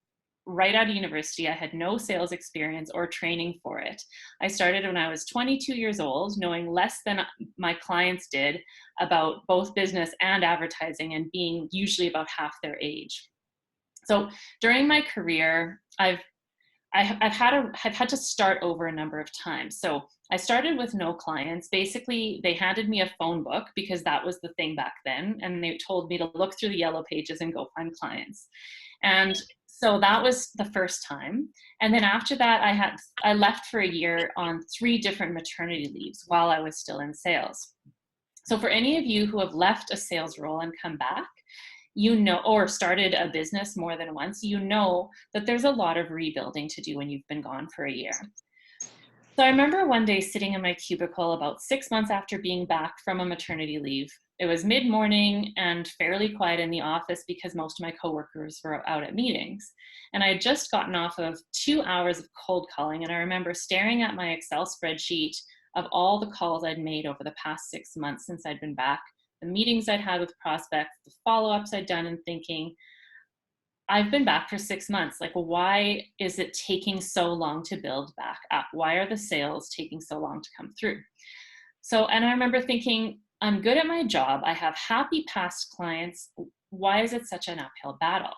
right out of university, I had no sales experience or training for it. I started when I was 22 years old, knowing less than my clients did about both business and advertising, and being usually about half their age. So during my career, I've I've had to start over a number of times. So I started with no clients. Basically, they handed me a phone book because that was the thing back then. And they told me to look through the yellow pages and go find clients. And so that was the first time. And then after that, I left for a year on 3 different maternity leaves while I was still in sales. So for any of you who have left a sales role and come back, you know, or started a business more than once, you know that there's a lot of rebuilding to do when you've been gone for a year. So I remember one day sitting in my cubicle about 6 months after being back from a maternity leave. It was mid-morning and fairly quiet in the office because most of my coworkers were out at meetings. And I had just gotten off of 2 hours of cold calling, and I remember staring at my Excel spreadsheet of all the calls I'd made over the past 6 months since I'd been back, the meetings I'd had with prospects, the follow-ups I'd done, and thinking, I've been back for 6 months. Like, why is it taking so long to build back up? Why are the sales taking so long to come through? So, and I remember thinking, I'm good at my job. I have happy past clients. Why is it such an uphill battle?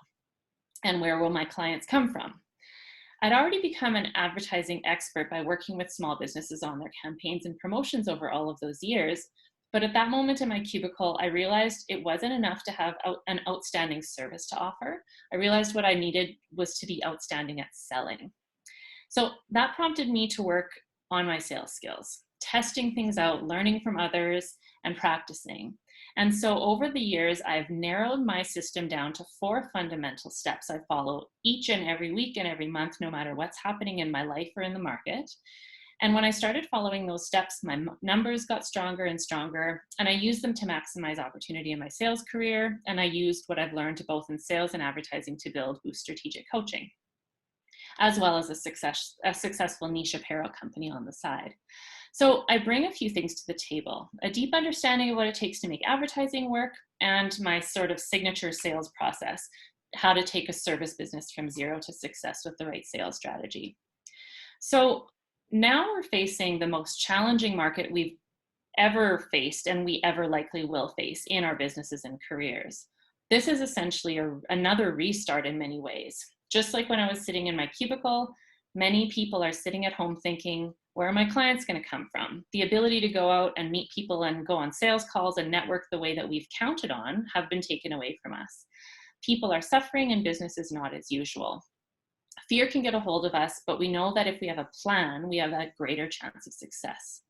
And where will my clients come from? I'd already become an advertising expert by working with small businesses on their campaigns and promotions over all of those years. But at that moment in my cubicle, I realized it wasn't enough to have an outstanding service to offer. I realized what I needed was to be outstanding at selling. So that prompted me to work on my sales skills, testing things out, learning from others, and practicing. And so over the years, I've narrowed my system down to 4 fundamental steps I follow each and every week and every month, no matter what's happening in my life or in the market. And when I started following those steps, my numbers got stronger and stronger, and I used them to maximize opportunity in my sales career. And I used what I've learned both in sales and advertising to build Boost Strategic Coaching, as well as a successful niche apparel company on the side. So I bring a few things to the table: a deep understanding of what it takes to make advertising work, and my sort of signature sales process, how to take a service business from 0 to success with the right sales strategy. So now we're facing the most challenging market we've ever faced, and we ever likely will face in our businesses and careers. This is essentially another restart in many ways. Just like when I was sitting in my cubicle, many people are sitting at home thinking, where are my clients going to come from? The ability to go out and meet people and go on sales calls and network the way that we've counted on have been taken away from us. People are suffering and business is not as usual. Fear can get a hold of us, but we know that if we have a plan, we have a greater chance of success.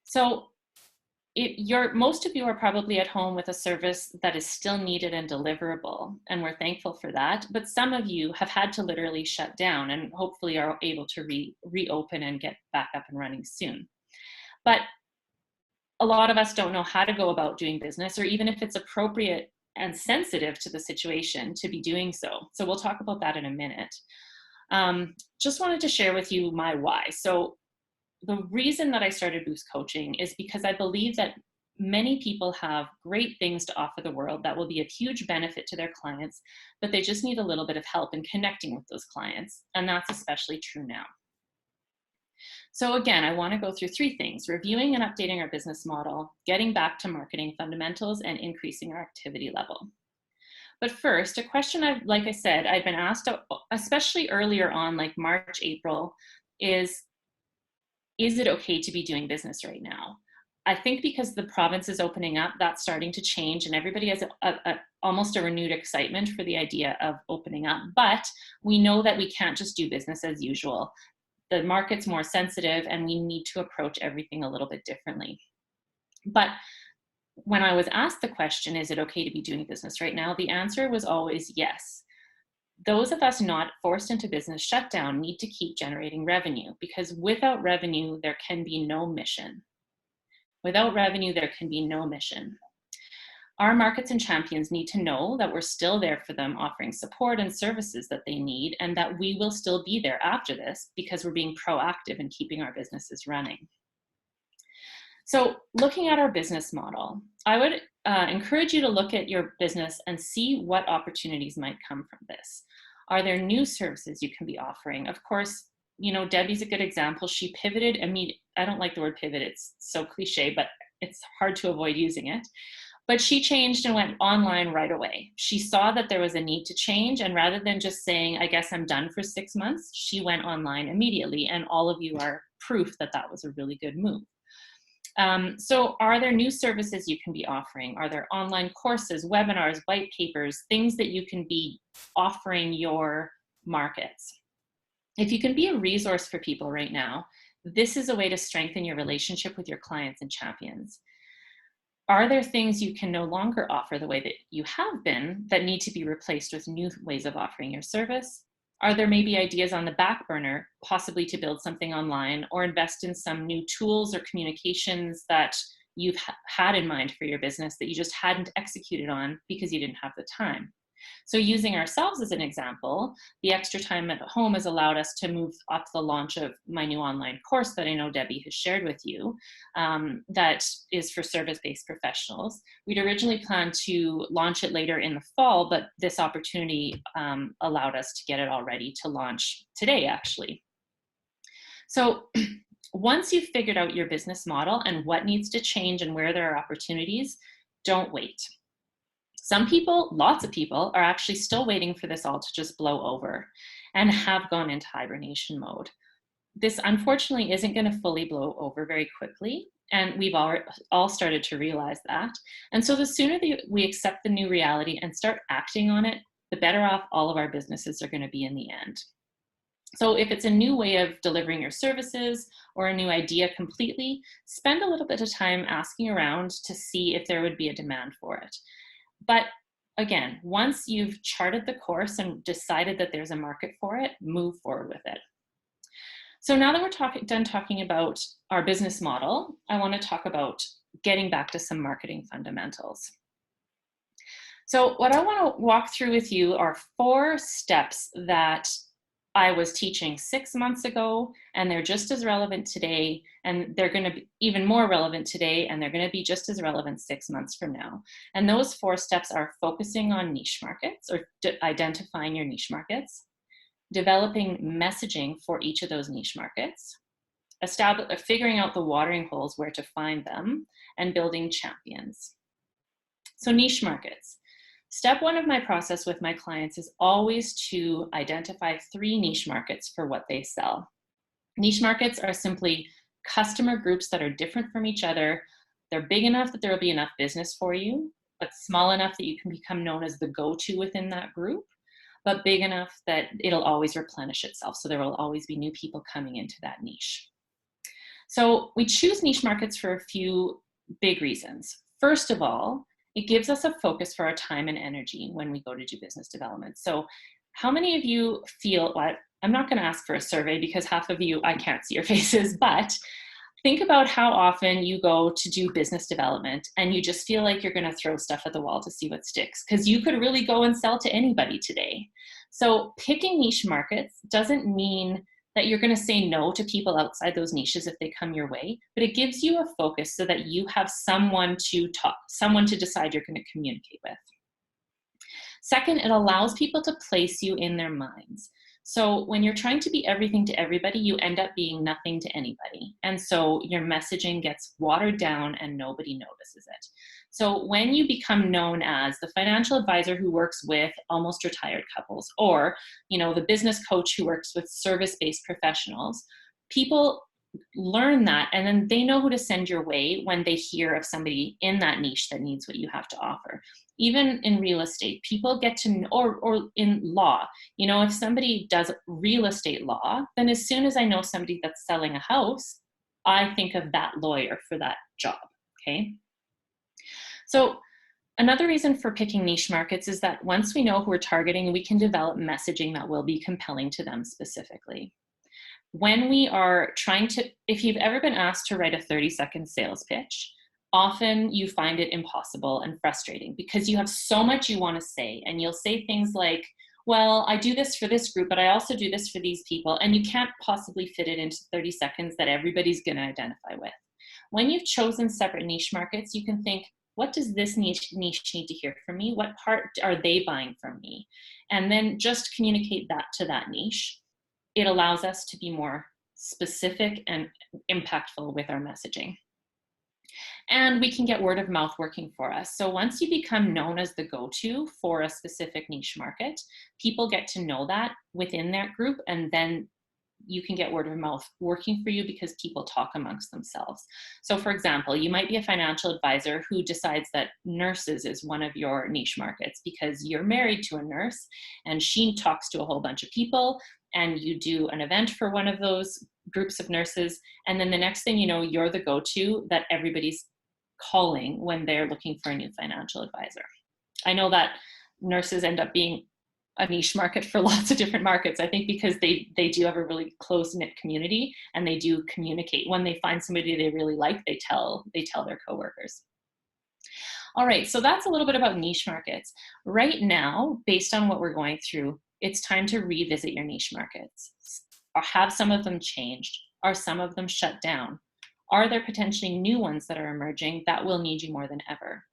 So most of you are probably at home with a service that is still needed and deliverable, and we're thankful for that. But some of you have had to literally shut down and hopefully are able to reopen and get back up and running soon. But a lot of us don't know how to go about doing business, or even if it's appropriate and sensitive to the situation to be doing so. So we'll talk about that in a minute. Just wanted to share with you my why. So the reason that I started Boost Coaching is because I believe that many people have great things to offer the world that will be of huge benefit to their clients, but they just need a little bit of help in connecting with those clients. And that's especially true now. So again, I want to go through 3 things: reviewing and updating our business model, getting back to marketing fundamentals, and increasing our activity level. But first, a question like I said, I've been asked, especially earlier on, like March, April, is it okay to be doing business right now? I think because the province is opening up, that's starting to change, and everybody has almost a renewed excitement for the idea of opening up. But we know that we can't just do business as usual. The market's more sensitive, and we need to approach everything a little bit differently. But when I was asked the question, is it okay to be doing business right now? The answer was always yes. Those of us not forced into business shutdown need to keep generating revenue, because without revenue, there can be no mission. Without revenue, there can be no mission. Our markets and champions need to know that we're still there for them, offering support and services that they need, and that we will still be there after this because we're being proactive in keeping our businesses running. So looking at our business model, I would encourage you to look at your business and see what opportunities might come from this. Are there new services you can be offering? Of course, you know, Debbie's a good example. She pivoted. I mean, I don't like the word pivot. It's so cliche, but it's hard to avoid using it. But she changed and went online right away. She saw that there was a need to change, and rather than just saying, I guess I'm done for 6 months, she went online immediately, and all of you are proof that that was a really good move. So are there new services you can be offering? Are there online courses, webinars, white papers, things that you can be offering your markets? If you can be a resource for people right now, this is a way to strengthen your relationship with your clients and champions. Are there things you can no longer offer the way that you have been that need to be replaced with new ways of offering your service? Are there maybe ideas on the back burner, possibly to build something online or invest in some new tools or communications that you've had in mind for your business that you just hadn't executed on because you didn't have the time? So using ourselves as an example, the extra time at home has allowed us to move up the launch of my new online course that I know Debbie has shared with you, that is for service-based professionals. We'd originally planned to launch it later in the fall, but this opportunity allowed us to get it all ready to launch today, actually. So once you've figured out your business model and what needs to change and where there are opportunities, don't wait. Some people, lots of people, are actually still waiting for this all to just blow over and have gone into hibernation mode. This unfortunately isn't going to fully blow over very quickly, and we've all started to realize that. And so the sooner that we accept the new reality and start acting on it, the better off all of our businesses are going to be in the end. So if it's a new way of delivering your services or a new idea completely, spend a little bit of time asking around to see if there would be a demand for it. But again, once you've charted the course and decided that there's a market for it, move forward with it. So now that we're done talking about our business model, I want to talk about getting back to some marketing fundamentals. So what I want to walk through with you are 4 steps that I was teaching 6 months ago, and they're just as relevant today, and they're going to be even more relevant today, and they're going to be just as relevant 6 months from now. And those 4 steps are focusing on niche markets, or identifying your niche markets, developing messaging for each of those niche markets, figuring out the watering holes where to find them, and building champions. So niche markets. Step 1 of my process with my clients is always to identify 3 niche markets for what they sell. Niche markets are simply customer groups that are different from each other. They're big enough that there will be enough business for you, but small enough that you can become known as the go-to within that group, but big enough that it'll always replenish itself. So there will always be new people coming into that niche. So we choose niche markets for a few big reasons. First of all, it gives us a focus for our time and energy when we go to do business development. So how many of you feel, well, I'm not going to ask for a survey because half of you, I can't see your faces, but think about how often you go to do business development and you just feel like you're going to throw stuff at the wall to see what sticks, because you could really go and sell to anybody today. So picking niche markets doesn't mean that you're going to say no to people outside those niches if they come your way, but it gives you a focus so that you have someone to decide you're going to communicate with. Second, it allows people to place you in their minds. So when you're trying to be everything to everybody, you end up being nothing to anybody. And so your messaging gets watered down and nobody notices it. So when you become known as the financial advisor who works with almost retired couples, or the business coach who works with service-based professionals, people learn that, and then they know who to send your way when they hear of somebody in that niche that needs what you have to offer. Even in real estate, people get to know, or in law, if somebody does real estate law, then as soon as I know somebody that's selling a house, I think of that lawyer for that job, okay? So another reason for picking niche markets is that once we know who we're targeting, we can develop messaging that will be compelling to them specifically. When we are trying to, if you've ever been asked to write a 30-second sales pitch, often you find it impossible and frustrating because you have so much you want to say, and you'll say things like, well, I do this for this group, but I also do this for these people, and you can't possibly fit it into 30 seconds that everybody's going to identify with. When you've chosen separate niche markets, you can think, what does this niche need to hear from me? What part are they buying from me? And then just communicate that to that niche. It allows us to be more specific and impactful with our messaging. And we can get word of mouth working for us. So once you become known as the go-to for a specific niche market, people get to know that within that group, and then you can get word of mouth working for you because people talk amongst themselves. So for example, you might be a financial advisor who decides that nurses is one of your niche markets because you're married to a nurse and she talks to a whole bunch of people, and you do an event for one of those groups of nurses. And then the next thing you know, you're the go-to that everybody's calling when they're looking for a new financial advisor. I know that nurses end up being a niche market for lots of different markets, I think, because they do have a really close-knit community, and they do communicate. When they find somebody they really like, they tell their coworkers. All right, so that's a little bit about niche markets. Right now, based on what we're going through, it's time to revisit your niche markets. Or have some of them changed? Are some of them shut down? Are there potentially new ones that are emerging that will need you more than ever?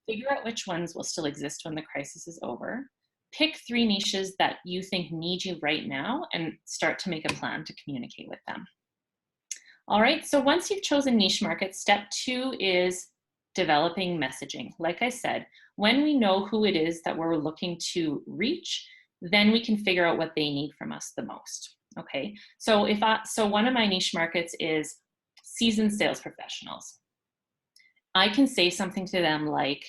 Figure out which ones will still exist when the crisis is over. Pick 3 niches that you think need you right now and start to make a plan to communicate with them. All right, so once you've chosen niche markets, step 2 is developing messaging. Like I said, when we know who it is that we're looking to reach, then we can figure out what they need from us the most. Okay, so one of my niche markets is seasoned sales professionals. I can say something to them like,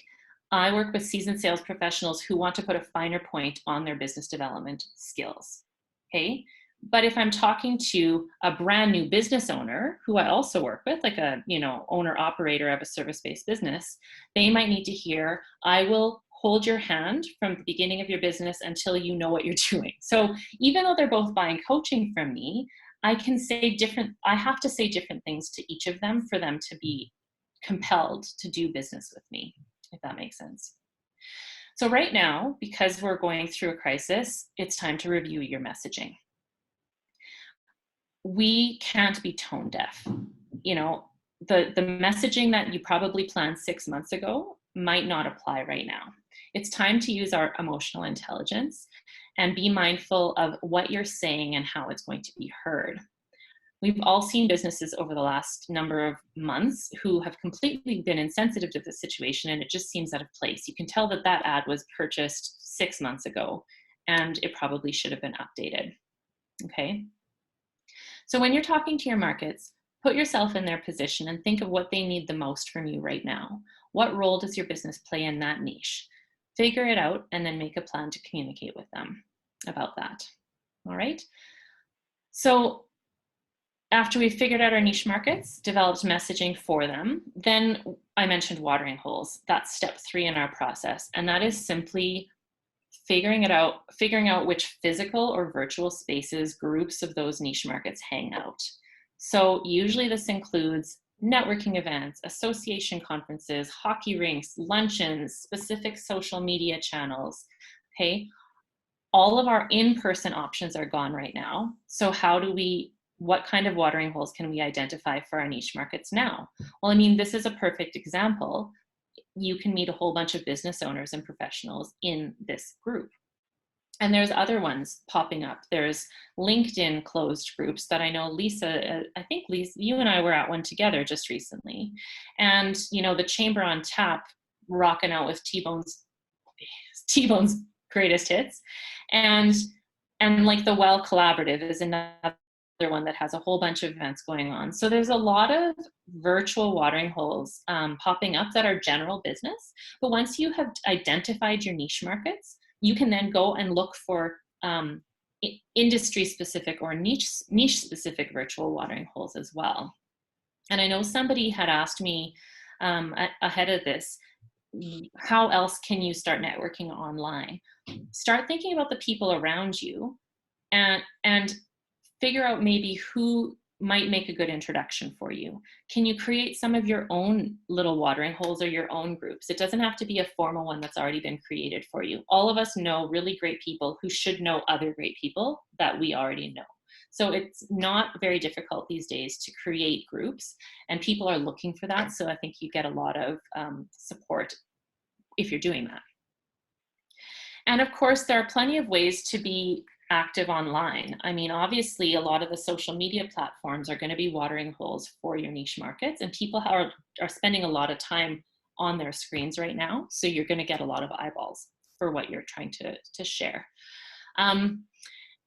I work with seasoned sales professionals who want to put a finer point on their business development skills. Okay, but if I'm talking to a brand new business owner who I also work with, like a owner operator of a service-based business, they might need to hear, I will hold your hand from the beginning of your business until you know what you're doing. So even though they're both buying coaching from me, I have to say different things to each of them for them to be compelled to do business with me, if that makes sense. So right now, because we're going through a crisis, it's time to review your messaging. We can't be tone deaf. The messaging that you probably planned 6 months ago might not apply right now. It's time to use our emotional intelligence and be mindful of what you're saying and how it's going to be heard. We've all seen businesses over the last number of months who have completely been insensitive to the situation, and it just seems out of place. You can tell that that ad was purchased 6 months ago, and it probably should have been updated. Okay? So when you're talking to your markets, put yourself in their position and think of what they need the most from you right now. What role does your business play in that niche? Figure it out and then make a plan to communicate with them about that. All right? So after we've figured out our niche markets, developed messaging for them, then I mentioned watering holes. That's step 3 in our process. And that is simply figuring out which physical or virtual spaces groups of those niche markets hang out. So usually this includes networking events, association conferences, hockey rinks, luncheons, specific social media channels, okay? All of our in-person options are gone right now. So what kind of watering holes can we identify for our niche markets now? Well, I mean, this is a perfect example. You can meet a whole bunch of business owners and professionals in this group. And there's other ones popping up. There's LinkedIn closed groups that I know Lisa, I think Lisa, you and I were at one together just recently. And, the Chamber on Tap rocking out with T-Bone's greatest hits. And like the Well Collaborative is another one that has a whole bunch of events going on. So there's a lot of virtual watering holes popping up that are general business. But once you have identified your niche markets, you can then go and look for industry-specific or niche-specific virtual watering holes as well. And I know somebody had asked me ahead of this, how else can you start networking online? Start thinking about the people around you and figure out maybe who might make a good introduction for you. Can you create some of your own little watering holes or your own groups? It doesn't have to be a formal one that's already been created for you. All of us know really great people who should know other great people that we already know. So it's not very difficult these days to create groups, and people are looking for that. So I think you get a lot of support if you're doing that. And of course, there are plenty of ways to be active online. I mean, obviously a lot of the social media platforms are going to be watering holes for your niche markets, and people are spending a lot of time on their screens right now. So you're going to get a lot of eyeballs for what you're trying to share.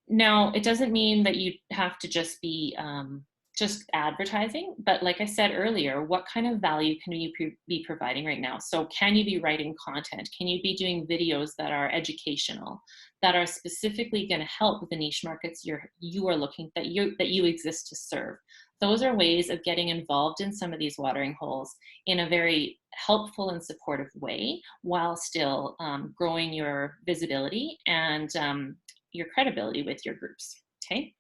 Now, it doesn't mean that you have to just be just advertising, but like I said earlier, what kind of value can you be providing right now? So can you be writing content? Can you be doing videos that are educational, that are specifically going to help the niche markets you are looking, that you exist to serve? Those are ways of getting involved in some of these watering holes in a very helpful and supportive way, while still growing your visibility and your credibility with your groups, okay?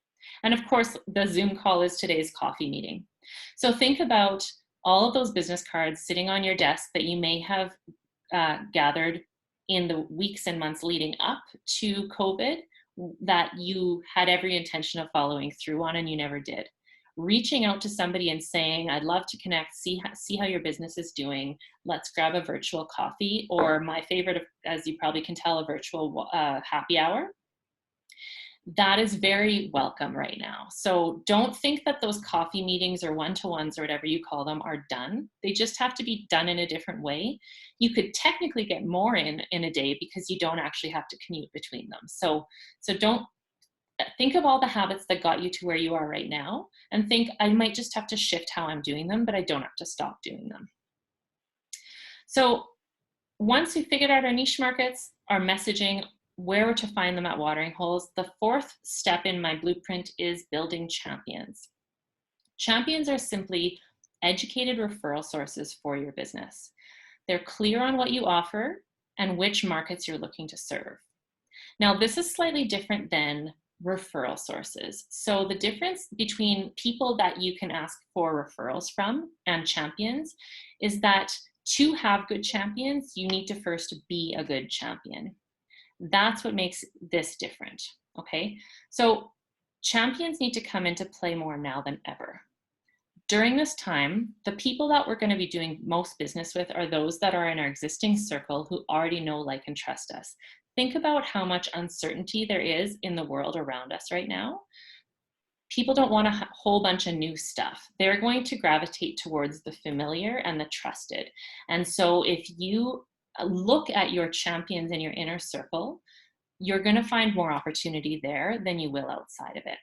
And of course, the Zoom call is today's coffee meeting. So think about all of those business cards sitting on your desk that you may have gathered in the weeks and months leading up to COVID that you had every intention of following through on and you never did. Reaching out to somebody and saying, I'd love to connect, see how your business is doing. Let's grab a virtual coffee, or my favorite, as you probably can tell, a virtual happy hour. That is very welcome right now. So don't think that those coffee meetings or one-to-ones or whatever you call them are done. They just have to be done in a different way. You could technically get more in a day because you don't actually have to commute between them. So don't think of all the habits that got you to where you are right now and think, I might just have to shift how I'm doing them, but I don't have to stop doing them. So once we figured out our niche markets, our messaging, where to find them at watering holes, the fourth step in my blueprint is building champions. Champions are simply educated referral sources for your business. They're clear on what you offer and which markets you're looking to serve. Now, this is slightly different than referral sources. So the difference between people that you can ask for referrals from and champions is that to have good champions, you need to first be a good champion. That's what makes this different, okay? So champions need to come into play more now than ever. During this time, the people that we're going to be doing most business with are those that are in our existing circle who already know, like, and trust us. Think about how much uncertainty there is in the world around us right now. People don't want a whole bunch of new stuff. They're going to gravitate towards the familiar and the trusted. And so if you look at your champions in your inner circle, you're going to find more opportunity there than you will outside of it.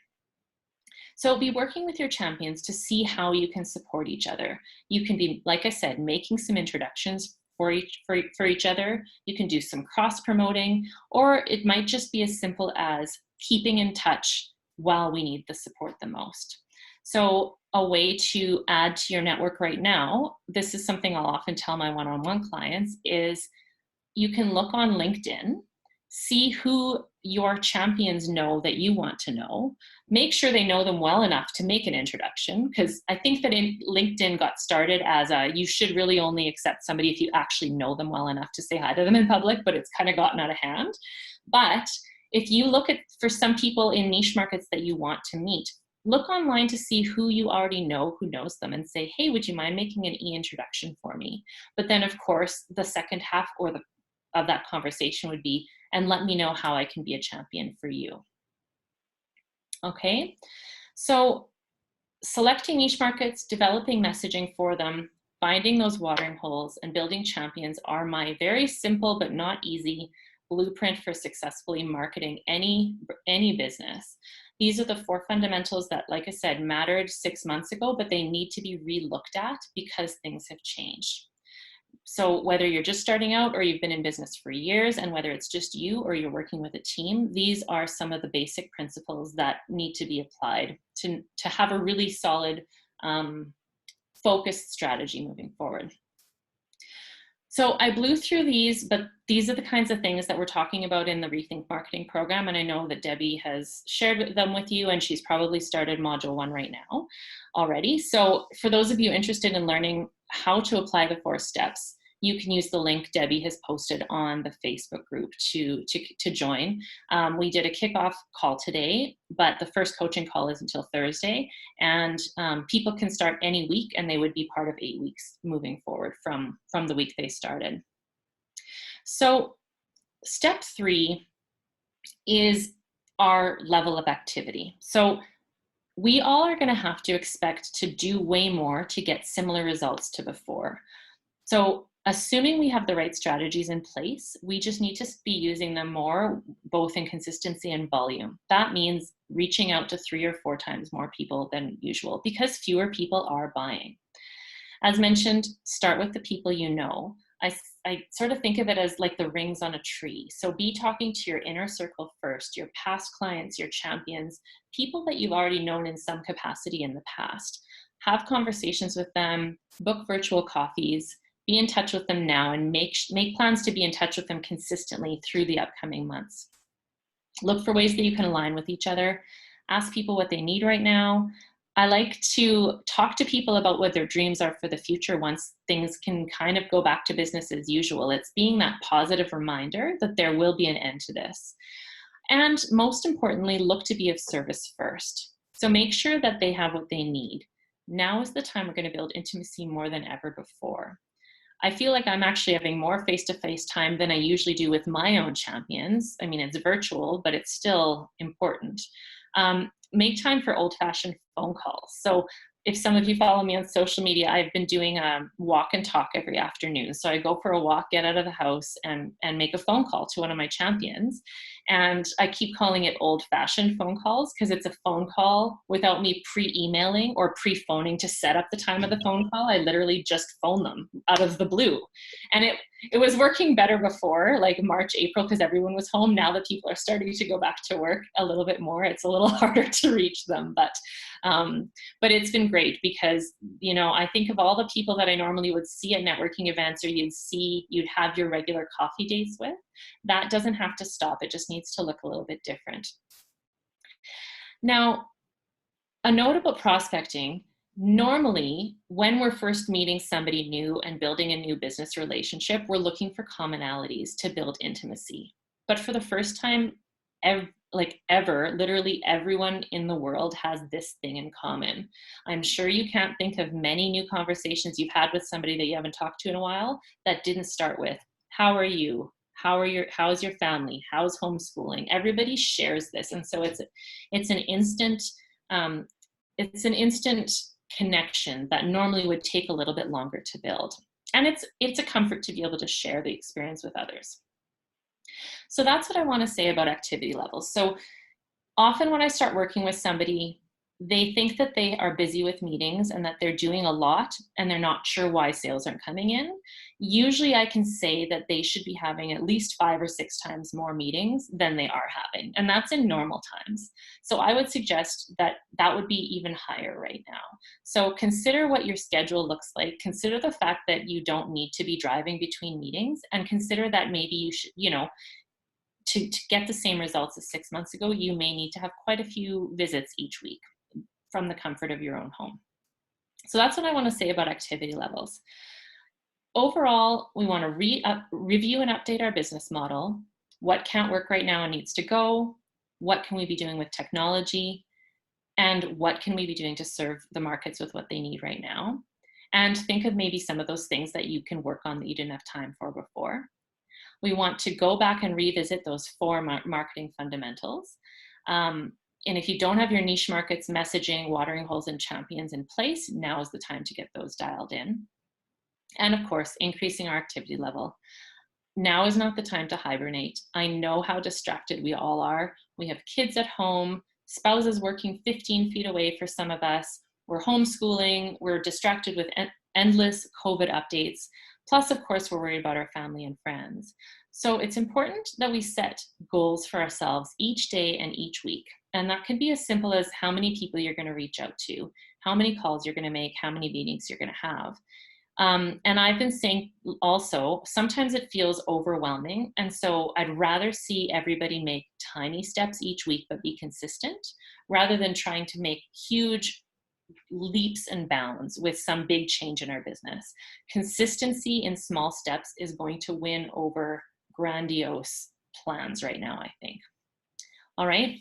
So be working with your champions to see how you can support each other. You can be, like I said, making some introductions for each other. You can do some cross-promoting, or it might just be as simple as keeping in touch while we need the support the most. So a way to add to your network right now, this is something I'll often tell my one-on-one clients, is you can look on LinkedIn, see who your champions know that you want to know, make sure they know them well enough to make an introduction, because I think that LinkedIn got started as you should really only accept somebody if you actually know them well enough to say hi to them in public, but it's kind of gotten out of hand. But if you look at, for some people in niche markets that you want to meet, look online to see who you already know, who knows them, and say, hey, would you mind making an e-introduction for me? But then, of course, the second half of that conversation would be, and let me know how I can be a champion for you. Okay, so selecting niche markets, developing messaging for them, finding those watering holes, and building champions are my very simple but not easy blueprint for successfully marketing any business. These are the 4 fundamentals that, like I said, mattered 6 months ago, but they need to be re-looked at because things have changed. So whether you're just starting out or you've been in business for years, and whether it's just you or you're working with a team, these are some of the basic principles that need to be applied to have a really solid, focused strategy moving forward. So I blew through these, but these are the kinds of things that we're talking about in the Rethink Marketing program. And I know that Debbie has shared them with you, and she's probably started module 1 right now already. So for those of you interested in learning how to apply the 4 steps, you can use the link Debbie has posted on the Facebook group to join. We did a kickoff call today, but the first coaching call is until Thursday, and people can start any week, and they would be part of 8 weeks moving forward from the week they started. So step 3 is our level of activity. So we all are going to have to expect to do way more to get similar results to before. So assuming we have the right strategies in place, we just need to be using them more, both in consistency and volume. That means reaching out to 3 or 4 times more people than usual, because fewer people are buying. As mentioned, start with the people you know. I sort of think of it as like the rings on a tree. So be talking to your inner circle first, your past clients, your champions, people that you've already known in some capacity in the past. Have conversations with them, book virtual coffees, be in touch with them now, and make plans to be in touch with them consistently through the upcoming months. Look for ways that you can align with each other. Ask people what they need right now. I like to talk to people about what their dreams are for the future once things can kind of go back to business as usual. It's being that positive reminder that there will be an end to this. And most importantly, look to be of service first. So make sure that they have what they need. Now is the time we're going to build intimacy more than ever before. I feel like I'm actually having more face-to-face time than I usually do with my own champions. I mean, it's virtual, but it's still important. Make time for old-fashioned phone calls. So if some of you follow me on social media, I've been doing a walk and talk every afternoon. So I go for a walk, get out of the house, and make a phone call to one of my champions. And I keep calling it old-fashioned phone calls because it's a phone call without me pre-emailing or pre-phoning to set up the time of the phone call. I literally just phone them out of the blue. And it was working better before, like March, April, because everyone was home. Now that people are starting to go back to work a little bit more, it's a little harder to reach them. But it's been great because, you know, I think of all the people that I normally would see at networking events or you'd have your regular coffee dates with. That doesn't have to stop. It just needs to look a little bit different. Now, a note about prospecting. Normally, when we're first meeting somebody new and building a new business relationship, we're looking for commonalities to build intimacy. But for the first time ever, literally everyone in the world has this thing in common. I'm sure you can't think of many new conversations you've had with somebody that you haven't talked to in a while that didn't start with, how are you? How's your family? How's homeschooling? Everybody shares this. And so it's an instant connection that normally would take a little bit longer to build. And it's a comfort to be able to share the experience with others. So that's what I want to say about activity levels. So often when I start working with somebody, they think that they are busy with meetings and that they're doing a lot and they're not sure why sales aren't coming in. Usually I can say that they should be having at least 5 or 6 times more meetings than they are having. And that's in normal times. So I would suggest that that would be even higher right now. So consider what your schedule looks like. Consider the fact that you don't need to be driving between meetings, and consider that maybe you should, you know, to get the same results as 6 months ago, you may need to have quite a few visits each week from the comfort of your own home. So that's what I want to say about activity levels. Overall, we want to review and update our business model. What can't work right now and needs to go? What can we be doing with technology? And what can we be doing to serve the markets with what they need right now? And think of maybe some of those things that you can work on that you didn't have time for before. We want to go back and revisit those 4 marketing fundamentals. And if you don't have your niche markets, messaging, watering holes, and champions in place, now is the time to get those dialed in. And of course, increasing our activity level. Now is not the time to hibernate. I know how distracted we all are. We have kids at home, spouses working 15 feet away for some of us. We're homeschooling. We're distracted with endless COVID updates. Plus, of course, we're worried about our family and friends. So it's important that we set goals for ourselves each day and each week. And that could be as simple as how many people you're going to reach out to, how many calls you're going to make, how many meetings you're going to have. And I've been saying also, sometimes it feels overwhelming. And so I'd rather see everybody make tiny steps each week, but be consistent, rather than trying to make huge leaps and bounds with some big change in our business. Consistency in small steps is going to win over grandiose plans right now, I think. All right.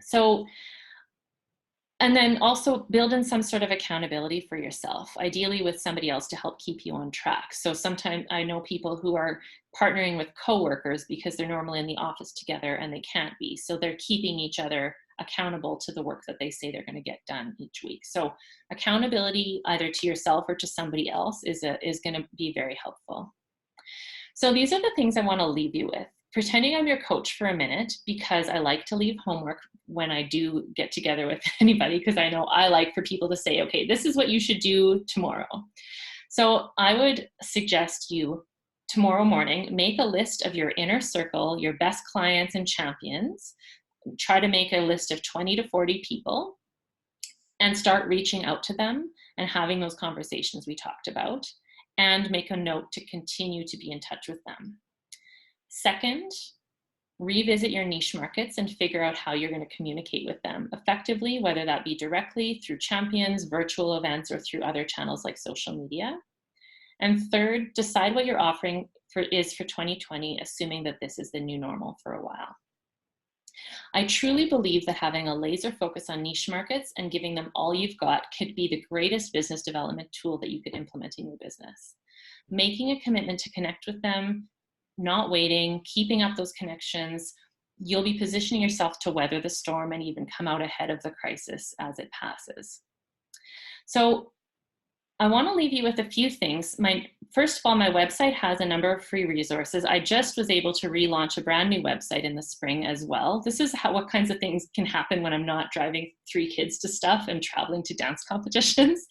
So And then also build in some sort of accountability for yourself, ideally with somebody else to help keep you on track. So sometimes I know people who are partnering with coworkers because they're normally in the office together and they can't be. So they're keeping each other accountable to the work that they say they're going to get done each week. So accountability either to yourself or to somebody else is going to be very helpful. So these are the things I want to leave you with. Pretending I'm your coach for a minute, because I like to leave homework when I do get together with anybody, because I know I like for people to say, okay, this is what you should do tomorrow. So I would suggest you tomorrow morning, make a list of your inner circle, your best clients and champions. Try to make a list of 20 to 40 people and start reaching out to them and having those conversations we talked about, and make a note to continue to be in touch with them. Second, revisit your niche markets and figure out how you're going to communicate with them effectively, whether that be directly through champions, virtual events, or through other channels like social media. And third, decide what your offering is for 2020, assuming that this is the new normal for a while. I truly believe that having a laser focus on niche markets and giving them all you've got could be the greatest business development tool that you could implement in your business. Making a commitment to connect with them, not waiting, keeping up those connections, you'll be positioning yourself to weather the storm and even come out ahead of the crisis as it passes. So I want to leave you with a few things. First of all, my website has a number of free resources. I just was able to relaunch a brand new website in the spring as well. This is what kinds of things can happen when I'm not driving 3 kids to stuff and traveling to dance competitions.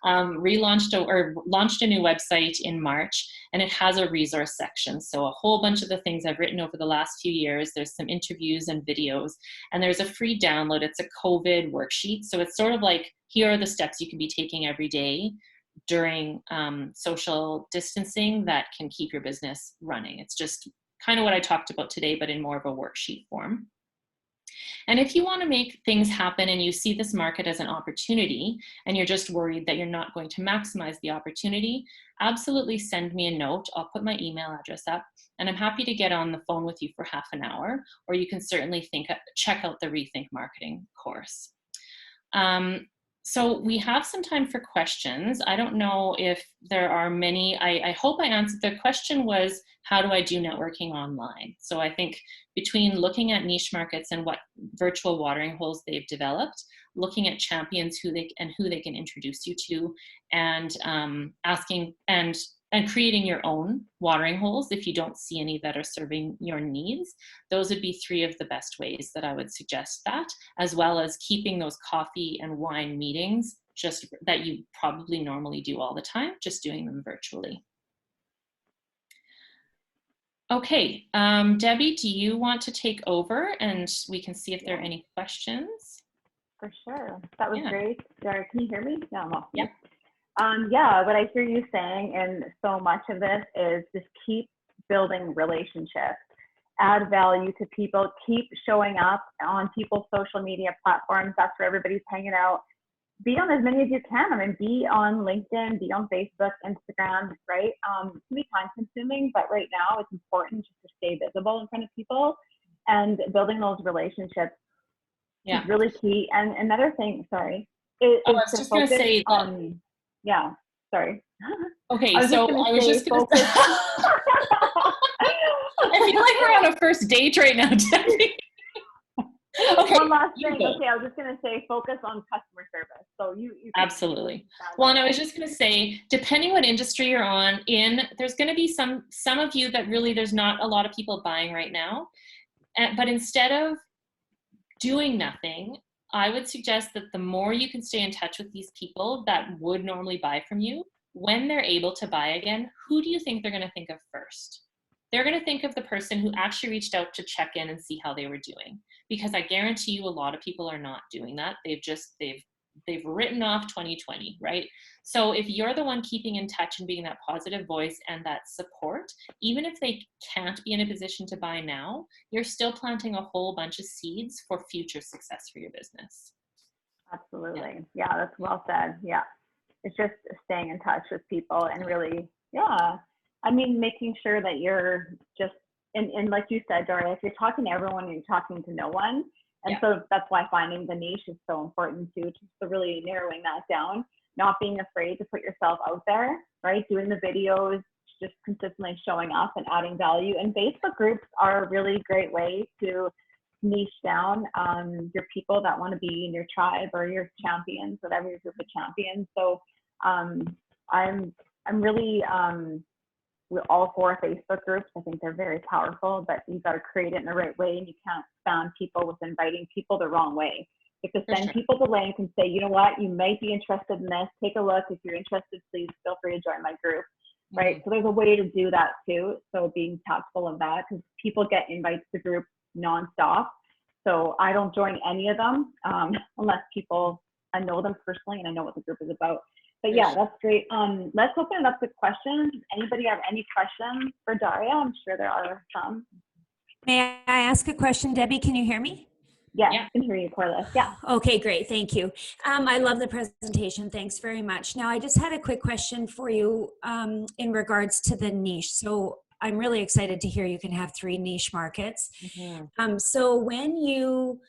Launched a new website in March, and it has a resource section. So a whole bunch of the things I've written over the last few years, there's some interviews and videos, and there's a free download. It's a COVID worksheet. So it's sort of like, here are the steps you can be taking every day during social distancing that can keep your business running. It's just kind of what I talked about today, but in more of a worksheet form. And if you want to make things happen and you see this market as an opportunity and you're just worried that you're not going to maximize the opportunity, absolutely send me a note. I'll put my email address up, and I'm happy to get on the phone with you for half an hour, or you can certainly check out the Rethink Marketing course. So we have some time for questions. I don't know if there are many. I hope I answered. The question was, how do I do networking online? So I think between looking at niche markets and what virtual watering holes they've developed, looking at champions who they can introduce you to, and asking and creating your own watering holes if you don't see any that are serving your needs. Those would be 3 of the best ways that I would suggest that, as well as keeping those coffee and wine meetings just that you probably normally do all the time, just doing them virtually. Okay, Debbie, do you want to take over and we can see if there are any questions? For sure. That was great. Daria, can you hear me? No, I'm off. Yep. Yeah, what I hear you saying in so much of this is just keep building relationships, add value to people, keep showing up on people's social media platforms. That's where everybody's hanging out. Be on as many as you can. I mean, be on LinkedIn, be on Facebook, Instagram, right? It can be time consuming, but right now it's important just to stay visible in front of people, and building those relationships is really key. And another thing, sorry, is I was just going to say on, yeah, sorry. Okay, I was just going to say, I feel like we're on a first date right now, Debbie. Okay. One last thing. Okay, I was just going to say, focus on customer service. So you absolutely. Well, and I was just going to say, depending what industry you're in, there's going to be some of you that really there's not a lot of people buying right now. But instead of doing nothing, I would suggest that the more you can stay in touch with these people that would normally buy from you, when they're able to buy again, who do you think they're going to think of first? They're going to think of the person who actually reached out to check in and see how they were doing. Because I guarantee you a lot of people are not doing that. They've written off 2020, right? So if you're the one keeping in touch and being that positive voice and that support, even if they can't be in a position to buy now, you're still planting a whole bunch of seeds for future success for your business. Absolutely. Yeah, that's well said. Yeah. It's just staying in touch with people and really, I mean, making sure that you're just, and like you said, Daria, if you're talking to everyone and you're talking to no one, And so that's why finding the niche is so important too, just to really narrowing that down, not being afraid to put yourself out there, right? Doing the videos, just consistently showing up and adding value. And Facebook groups are a really great way to niche down your people that want to be in your tribe or your champions, whatever your group of champions. So I'm really we're all for Facebook groups. I think they're very powerful, but you've got to create it in the right way, and you can't spam people with inviting people the wrong way. You have to send people the link and say, you know what, you might be interested in this. Take a look. If you're interested, please feel free to join my group. Right. So there's a way to do that too. So being tactful of that, because people get invites to groups nonstop. So I don't join any of them unless I know them personally and I know what the group is about. But yeah, that's great. Let's open it up to questions. Does anybody have any questions for Daria? I'm sure there are some. May I ask a question, Debbie? Can you hear me? Yeah, I can hear you, Corliss. Yeah. Okay, great. Thank you. I love the presentation. Thanks very much. Now, I just had a quick question for you in regards to the niche. So I'm really excited to hear you can have 3 niche markets. So when you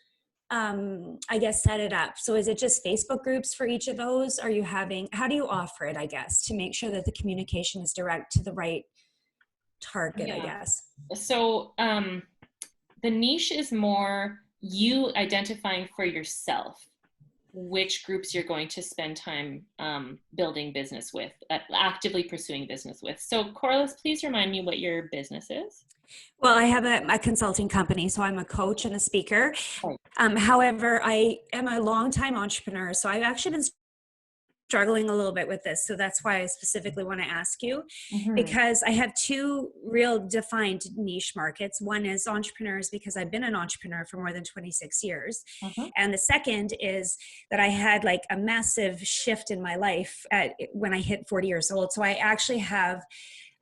I guess set it up, so is it just Facebook groups for each of those? Are you having, how do you offer it, I guess, to make sure that the communication is direct to the right target, I guess? So the niche is more you identifying for yourself which groups you're going to spend time building business with, actively pursuing business with. So Corliss, please remind me what your business is. Well, I have a consulting company, so I'm a coach and a speaker. However, I am a longtime entrepreneur, so I've actually been struggling a little bit with this. So that's why I specifically want to ask you, because I have 2 real defined niche markets. One is entrepreneurs, because I've been an entrepreneur for more than 26 years. And the second is that I had like a massive shift in my life when I hit 40 years old. So I actually have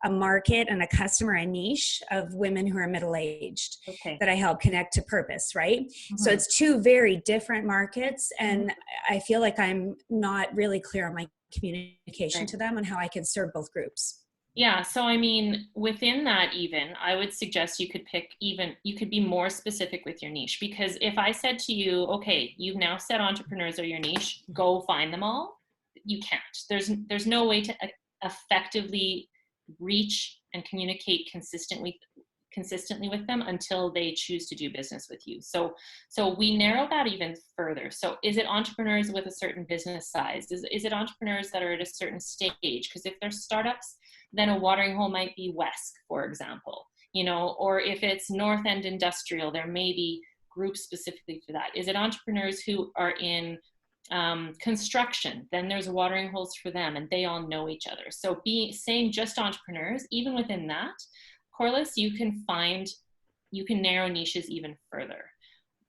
a market and a customer, a niche of women who are middle-aged that I help connect to purpose, right? So it's 2 very different markets, and I feel like I'm not really clear on my communication to them and how I can serve both groups. Yeah, so I mean, within that even, I would suggest you could you could be more specific with your niche, because if I said to you, okay, you've now said entrepreneurs are your niche, go find them all, you can't. There's no way to effectively reach and communicate consistently with them until they choose to do business with you. So we narrow that even further. So is it entrepreneurs with a certain business size? Is it entrepreneurs that are at a certain stage? Because if they're startups, then a watering hole might be West, for example, or if it's North End Industrial, there may be groups specifically for that. Is it entrepreneurs who are in construction? Then there's watering holes for them, and they all know each other. So saying just entrepreneurs, even within that, Corliss, you can narrow niches even further.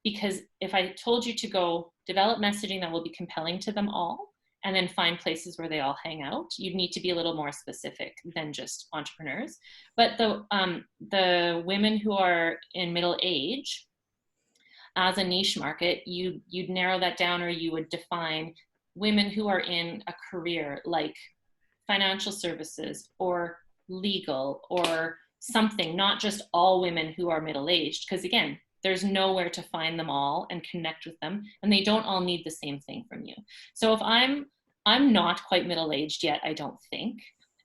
Because if I told you to go develop messaging that will be compelling to them all, and then find places where they all hang out, you'd need to be a little more specific than just entrepreneurs. But the women who are in middle age, as a niche market, you'd narrow that down, or you would define women who are in a career like financial services or legal or something, not just all women who are middle-aged, because again, there's nowhere to find them all and connect with them, and they don't all need the same thing from you. So if I'm not quite middle-aged yet, I don't think,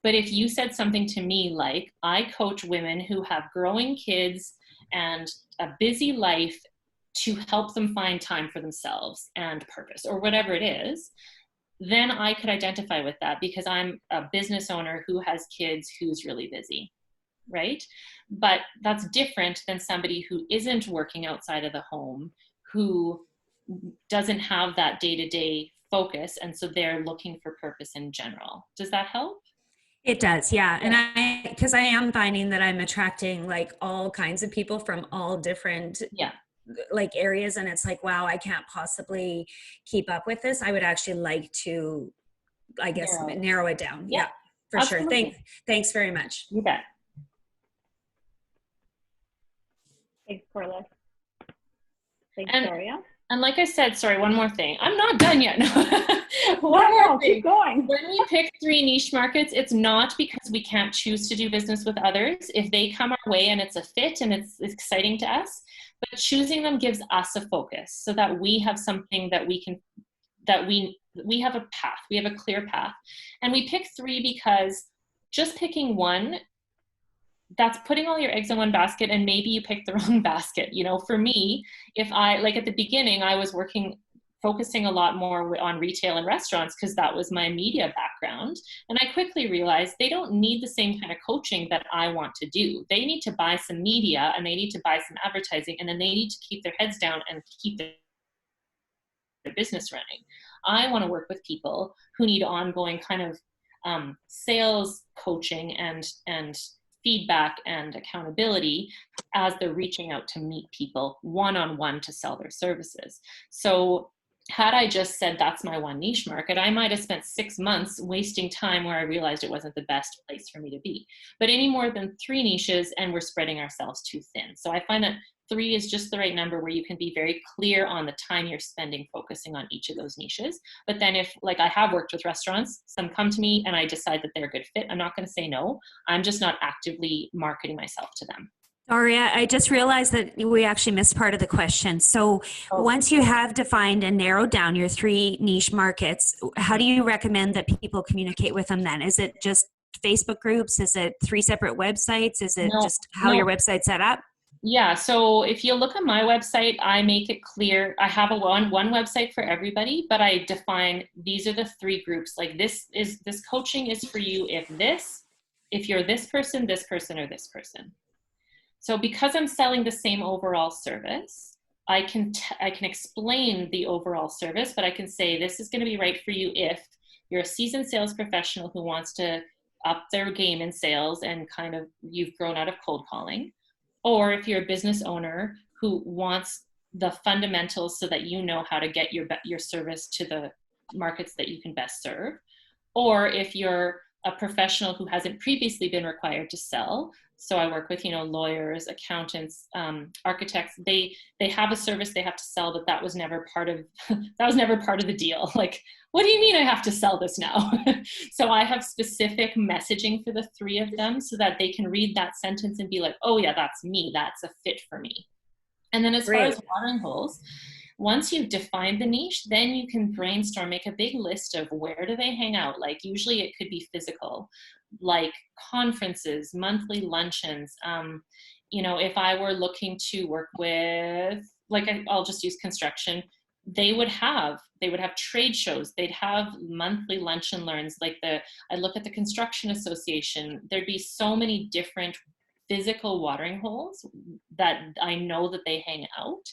but if you said something to me like, I coach women who have growing kids and a busy life to help them find time for themselves and purpose, or whatever it is, then I could identify with that, because I'm a business owner who has kids who's really busy, right? But that's different than somebody who isn't working outside of the home, who doesn't have that day-to-day focus, and so they're looking for purpose in general. Does that help? It does, yeah. And because I am finding that I'm attracting like all kinds of people from all different like areas, and it's like, wow, I can't possibly keep up with this. I would actually like to, I guess, narrow it down. Yeah, for absolutely. sure. Thanks very much. You bet. Thanks, Corliss. Thanks, And Daria. And like I said, sorry, one more thing. I'm not done yet. One more thing. Keep going. When we pick 3 niche markets, it's not because we can't choose to do business with others. If they come our way and it's a fit and it's exciting to us, but choosing them gives us a focus so that we have something that we can, that we have a path, we have a clear path. And we pick 3 because just picking one, that's putting all your eggs in one basket, and maybe you picked the wrong basket. You know, for me, if I, like at the beginning, I was focusing a lot more on retail and restaurants because that was my media background. And I quickly realized they don't need the same kind of coaching that I want to do. They need to buy some media and they need to buy some advertising, and then they need to keep their heads down and keep their business running. I want to work with people who need ongoing kind of sales coaching and feedback and accountability as they're reaching out to meet people one-on-one to sell their services. So had I just said that's my one niche market, I might have spent 6 months wasting time where I realized it wasn't the best place for me to be. But any more than 3 niches and we're spreading ourselves too thin. So I find that 3 is just the right number where you can be very clear on the time you're spending focusing on each of those niches. But then if, like I have worked with restaurants, some come to me and I decide that they're a good fit, I'm not going to say no. I'm just not actively marketing myself to them. Daria, I just realized that we actually missed part of the question. So once you have defined and narrowed down your 3 niche markets, how do you recommend that people communicate with them then? Is it just Facebook groups? Is it 3 separate websites? Is it just how your website's set up? Yeah, so if you look on my website, I make it clear. I have one website for everybody, but I define these are the 3 groups. Like this coaching is for you if you're this person, or this person. So because I'm selling the same overall service, I can explain the overall service, but I can say this is going to be right for you if you're a seasoned sales professional who wants to up their game in sales and kind of you've grown out of cold calling, or if you're a business owner who wants the fundamentals so that you know how to get your service to the markets that you can best serve, or if you're a professional who hasn't previously been required to sell. So I work with, lawyers, accountants, architects. They have a service they have to sell, but that was never part of the deal. Like, what do you mean I have to sell this now? So I have specific messaging for the 3 of them so that they can read that sentence and be like, oh yeah, that's me. That's a fit for me. And then as far as watering holes, once you've defined the niche, then you can brainstorm, make a big list of where do they hang out. Like usually it could be physical, like conferences, monthly luncheons. If I were looking to work with, I'll just use construction, they would have trade shows. They'd have monthly lunch and learns. I look at the Construction Association. There'd be so many different physical watering holes that I know that they hang out,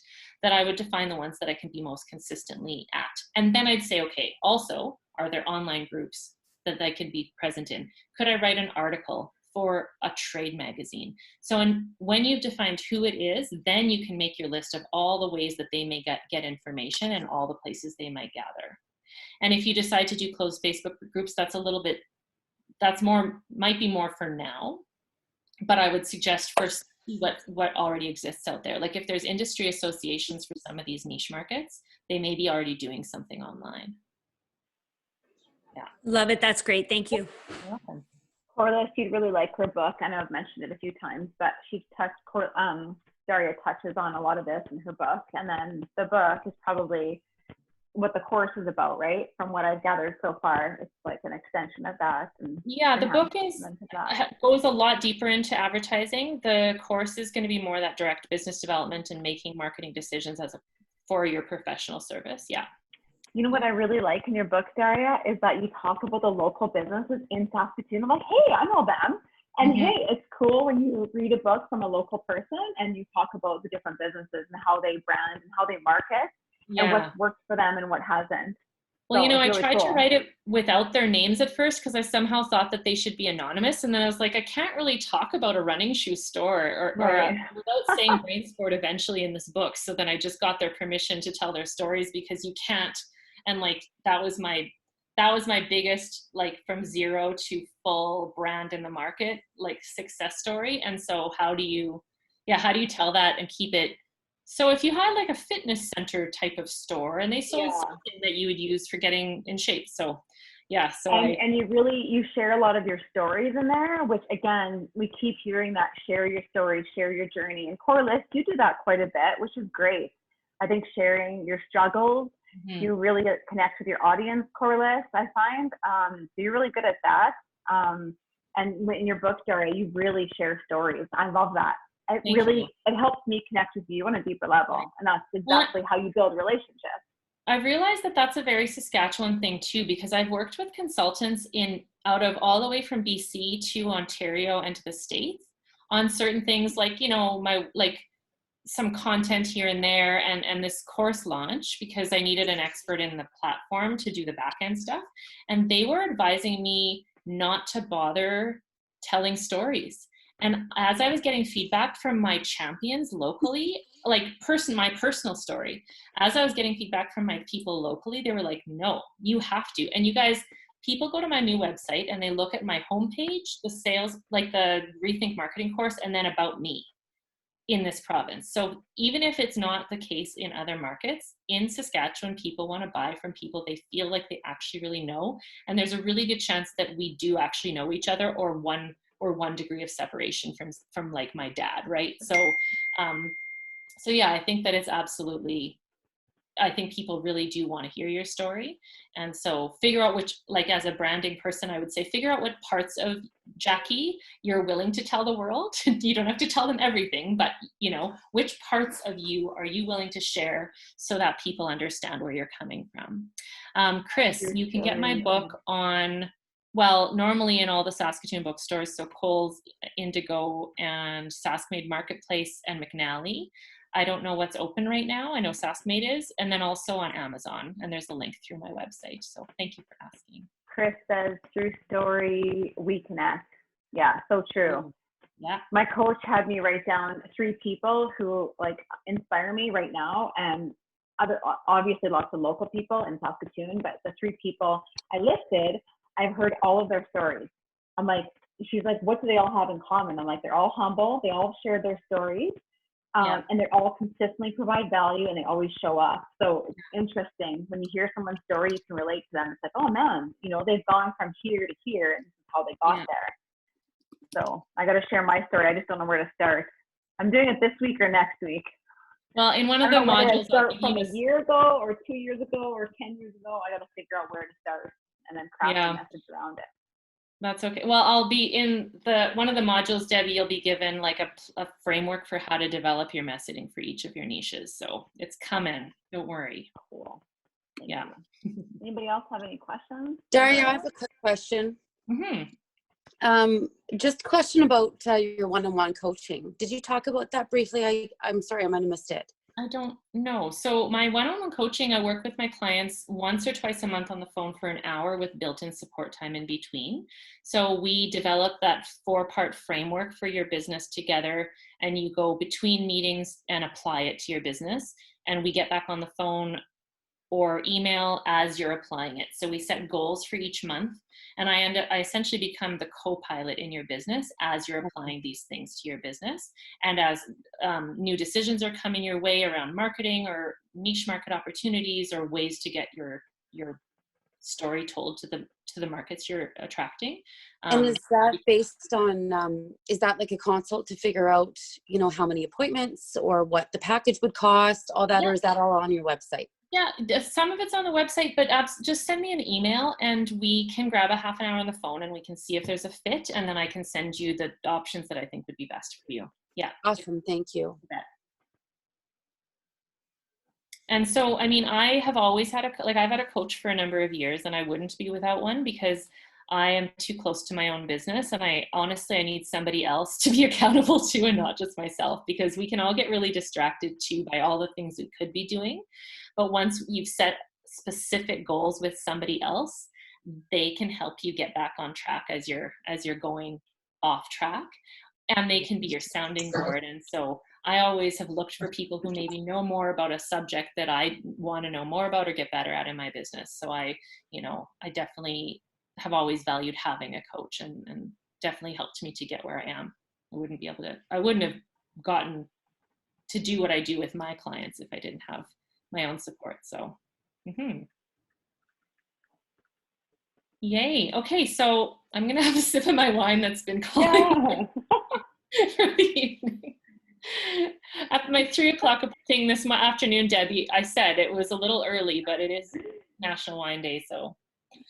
that I would define the ones that I can be most consistently at. And then I'd say, okay, also, are there online groups that I could be present in? Could I write an article for a trade magazine? So when you've defined who it is, then you can make your list of all the ways that they may get information and all the places they might gather. And if you decide to do closed Facebook groups, might be more for now. But I would suggest first what already exists out there. Like if there's industry associations for some of these niche markets, they may be already doing something online. Yeah. Love it. That's great. Thank you. You're welcome. Corliss, you'd really like her book. I know I've mentioned it a few times, but Daria touches on a lot of this in her book. And then the book is probably what the course is about, right? From what I've gathered so far, it's like an extension of that. The book goes a lot deeper into advertising. The course is going to be more that direct business development and making marketing decisions for your professional service. Yeah. You know what I really like in your book, Daria, is that you talk about the local businesses in Saskatoon. I'm like, hey, I know them. And hey, it's cool when you read a book from a local person and you talk about the different businesses and how they brand and how they market. And what's worked for them and what hasn't. Well, I tried to write it without their names at first because I somehow thought that they should be anonymous. And then I was like, I can't really talk about a running shoe store or without saying Brain Sport eventually in this book. So then I just got their permission to tell their stories because you can't. And that was my biggest, from zero to full brand in the market, success story. And so how do you tell that and keep it So if you had like a fitness center type of store and they sold Yeah. something that you would use for getting in shape. So yeah, so and you share a lot of your stories in there, which again, we keep hearing that share your story, share your journey. And Corliss, you do that quite a bit, which is great. I think sharing your struggles, you really connect with your audience, Corliss, I find. So you're really good at that. And in your book, Daria, you really share stories. I love that. It helps me connect with you on a deeper level. And that's exactly how you build relationships. I've realized that that's a very Saskatchewan thing too, because I've worked with consultants out of all the way from BC to Ontario and to the States on certain things like, you know, some content here and there and this course launch, because I needed an expert in the platform to do the back end stuff. And they were advising me not to bother telling stories. And as I was getting feedback from my champions locally, like my personal story, as I was getting feedback from my people locally, they were like, no, you have to. And you guys, people go to my new website and they look at my homepage, the sales, like the Rethink Marketing course, and then about me in this province. So even if it's not the case in other markets, in Saskatchewan, people want to buy from people they feel like they actually really know. And there's a really good chance that we do actually know each other, or one degree of separation from like my dad, right? So yeah, I think that it's absolutely, I think people really do want to hear your story. And so figure out which, like as a branding person, I would say, figure out what parts of Jackie you're willing to tell the world. You don't have to tell them everything, but you know, which parts of you are you willing to share so that people understand where you're coming from. Chris, you can get my book on, well, normally in all the Saskatoon bookstores, so Kohl's, Indigo, and Saskmade Marketplace, and McNally. I don't know what's open right now. I know Saskmade is, and then also on Amazon, and there's a link through my website. So thank you for asking. Chris says, through story, we connect. Yeah, so true. Yeah. My coach had me write down 3 people who like inspire me right now, and obviously lots of local people in Saskatoon, but the 3 people I listed, I've heard all of their stories. I'm like, she's like, what do they all have in common? I'm like, they're all humble. They all share their stories. And they all consistently provide value, and they always show up. So it's interesting when you hear someone's story, you can relate to them. It's like, oh man, you know, they've gone from here to here, and this is how they got there. So I got to share my story. I just don't know where to start. I'm doing it this week or next week. Well, in one of the modules, start from a year ago or 2 years ago or 10 years ago. I got to figure out where to start and then craft a message around it. That's okay. Well, I'll be in one of the modules, Debbie, you'll be given like a framework for how to develop your messaging for each of your niches. So it's coming. Don't worry. Cool. Yeah. Anybody else have any questions? Daria, I have a quick question. Just a question about your one-on-one coaching. Did you talk about that briefly? I'm sorry, I might have missed it. I don't know. So my one-on-one coaching, I work with my clients once or twice a month on the phone for an hour with built-in support time in between. So we develop that 4-part framework for your business together, and you go between meetings and apply it to your business. And we get back on the phone or email as you're applying it. So we set goals for each month, and I essentially become the co-pilot in your business as you're applying these things to your business. And as new decisions are coming your way around marketing or niche market opportunities or ways to get your story told to the markets you're attracting. And is that based on, is that like a consult to figure out, you know, how many appointments or what the package would cost, all that, or is that all on your website? Yeah, some of it's on the website, but just send me an email and we can grab a half an hour on the phone and we can see if there's a fit, and then I can send you the options that I think would be best for you. Yeah. Awesome. Thank you. And so, I mean, I have always had I've had a coach for a number of years, and I wouldn't be without one because I am too close to my own business. And I need somebody else to be accountable to, and not just myself, because we can all get really distracted too by all the things we could be doing. But once you've set specific goals with somebody else, they can help you get back on track as you're going off track, and they can be your sounding board. And so I always have looked for people who maybe know more about a subject that I want to know more about or get better at in my business. So I definitely have always valued having a coach, and definitely helped me to get where I am. I wouldn't have gotten to do what I do with my clients if I didn't have my own support. So, yay. Okay, so I'm gonna have a sip of my wine that's been calling for the evening. At my 3 o'clock thing this afternoon, Debbie, I said it was a little early, but it is National Wine Day, so.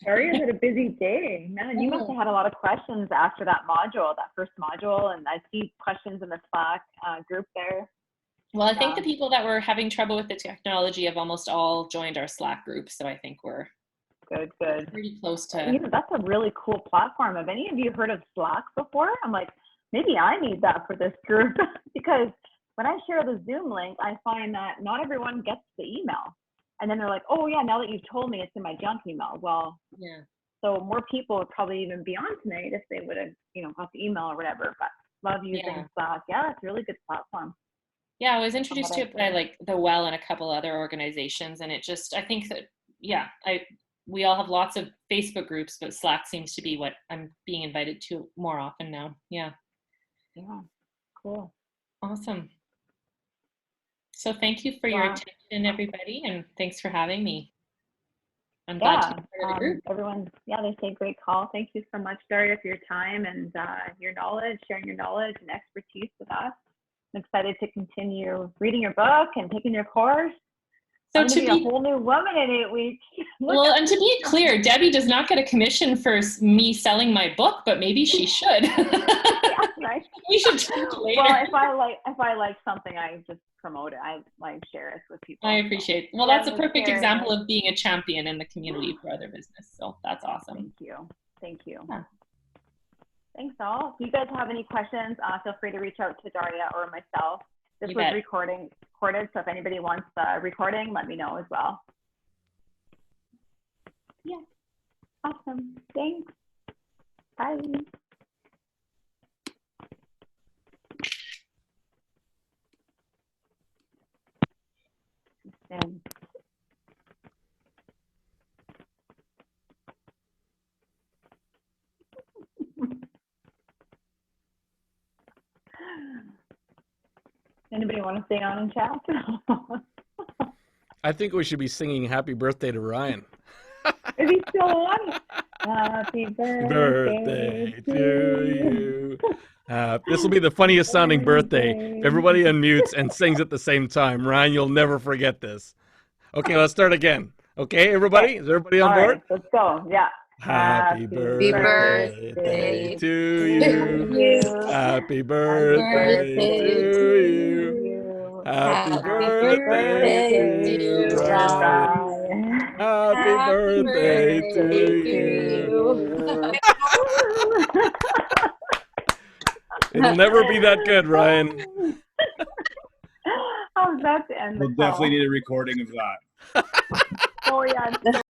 Daria's had a busy day. Man, you must have had a lot of questions after that first module, and I see questions in the Slack group there. Well, I think the people that were having trouble with the technology have almost all joined our Slack group, so I think we're good. Pretty close to. You know, that's a really cool platform. Have any of you heard of Slack before? I'm like, maybe I need that for this group because when I share the Zoom link, I find that not everyone gets the email. And then they're like, oh yeah, now that you've told me, it's in my junk email. Well, yeah. So more people would probably even be on tonight if they would have, got the email or whatever. But love using Slack. Yeah, it's a really good platform. Yeah, I was introduced to it by like the Well and a couple other organizations, and it just, I think that, we all have lots of Facebook groups, but Slack seems to be what I'm being invited to more often now. Yeah. Yeah, cool. Awesome. So thank you for your attention, everybody, and thanks for having me. I'm glad to be part of the group. Everyone, they say great call. Thank you so much, Daria, for your time and your knowledge, sharing your knowledge and expertise with us. I'm excited to continue reading your book and taking your course. So to be a whole new woman in 8 weeks. Well, and to be clear, Debbie does not get a commission for me selling my book, but maybe she should. Yeah, right. We should talk later. Well, if I like something, I just promote it. I share it with people. I appreciate it. Well, that's a perfect example of being a champion in the community for other business. So that's awesome. Thank you. Yeah. Thanks all. If you guys have any questions, feel free to reach out to Daria or myself. This was recorded, so if anybody wants the recording, let me know as well. Yeah. Awesome. Thanks. Bye. Anybody want to stay on and chat? I think we should be singing happy birthday to Ryan. Is he still on? Happy birthday to you. This will be the funniest sounding birthday. Everybody unmutes and sings at the same time. Ryan, you'll never forget this. Okay, let's start again. Okay, everybody? Is everybody on board? Right, let's go. Yeah. Happy birthday to you. Happy birthday to you. Happy birthday to Ryan. Happy birthday to you. It'll never be that good, Ryan. How's that to end the We'll call? definitely need a recording of that. Oh yeah.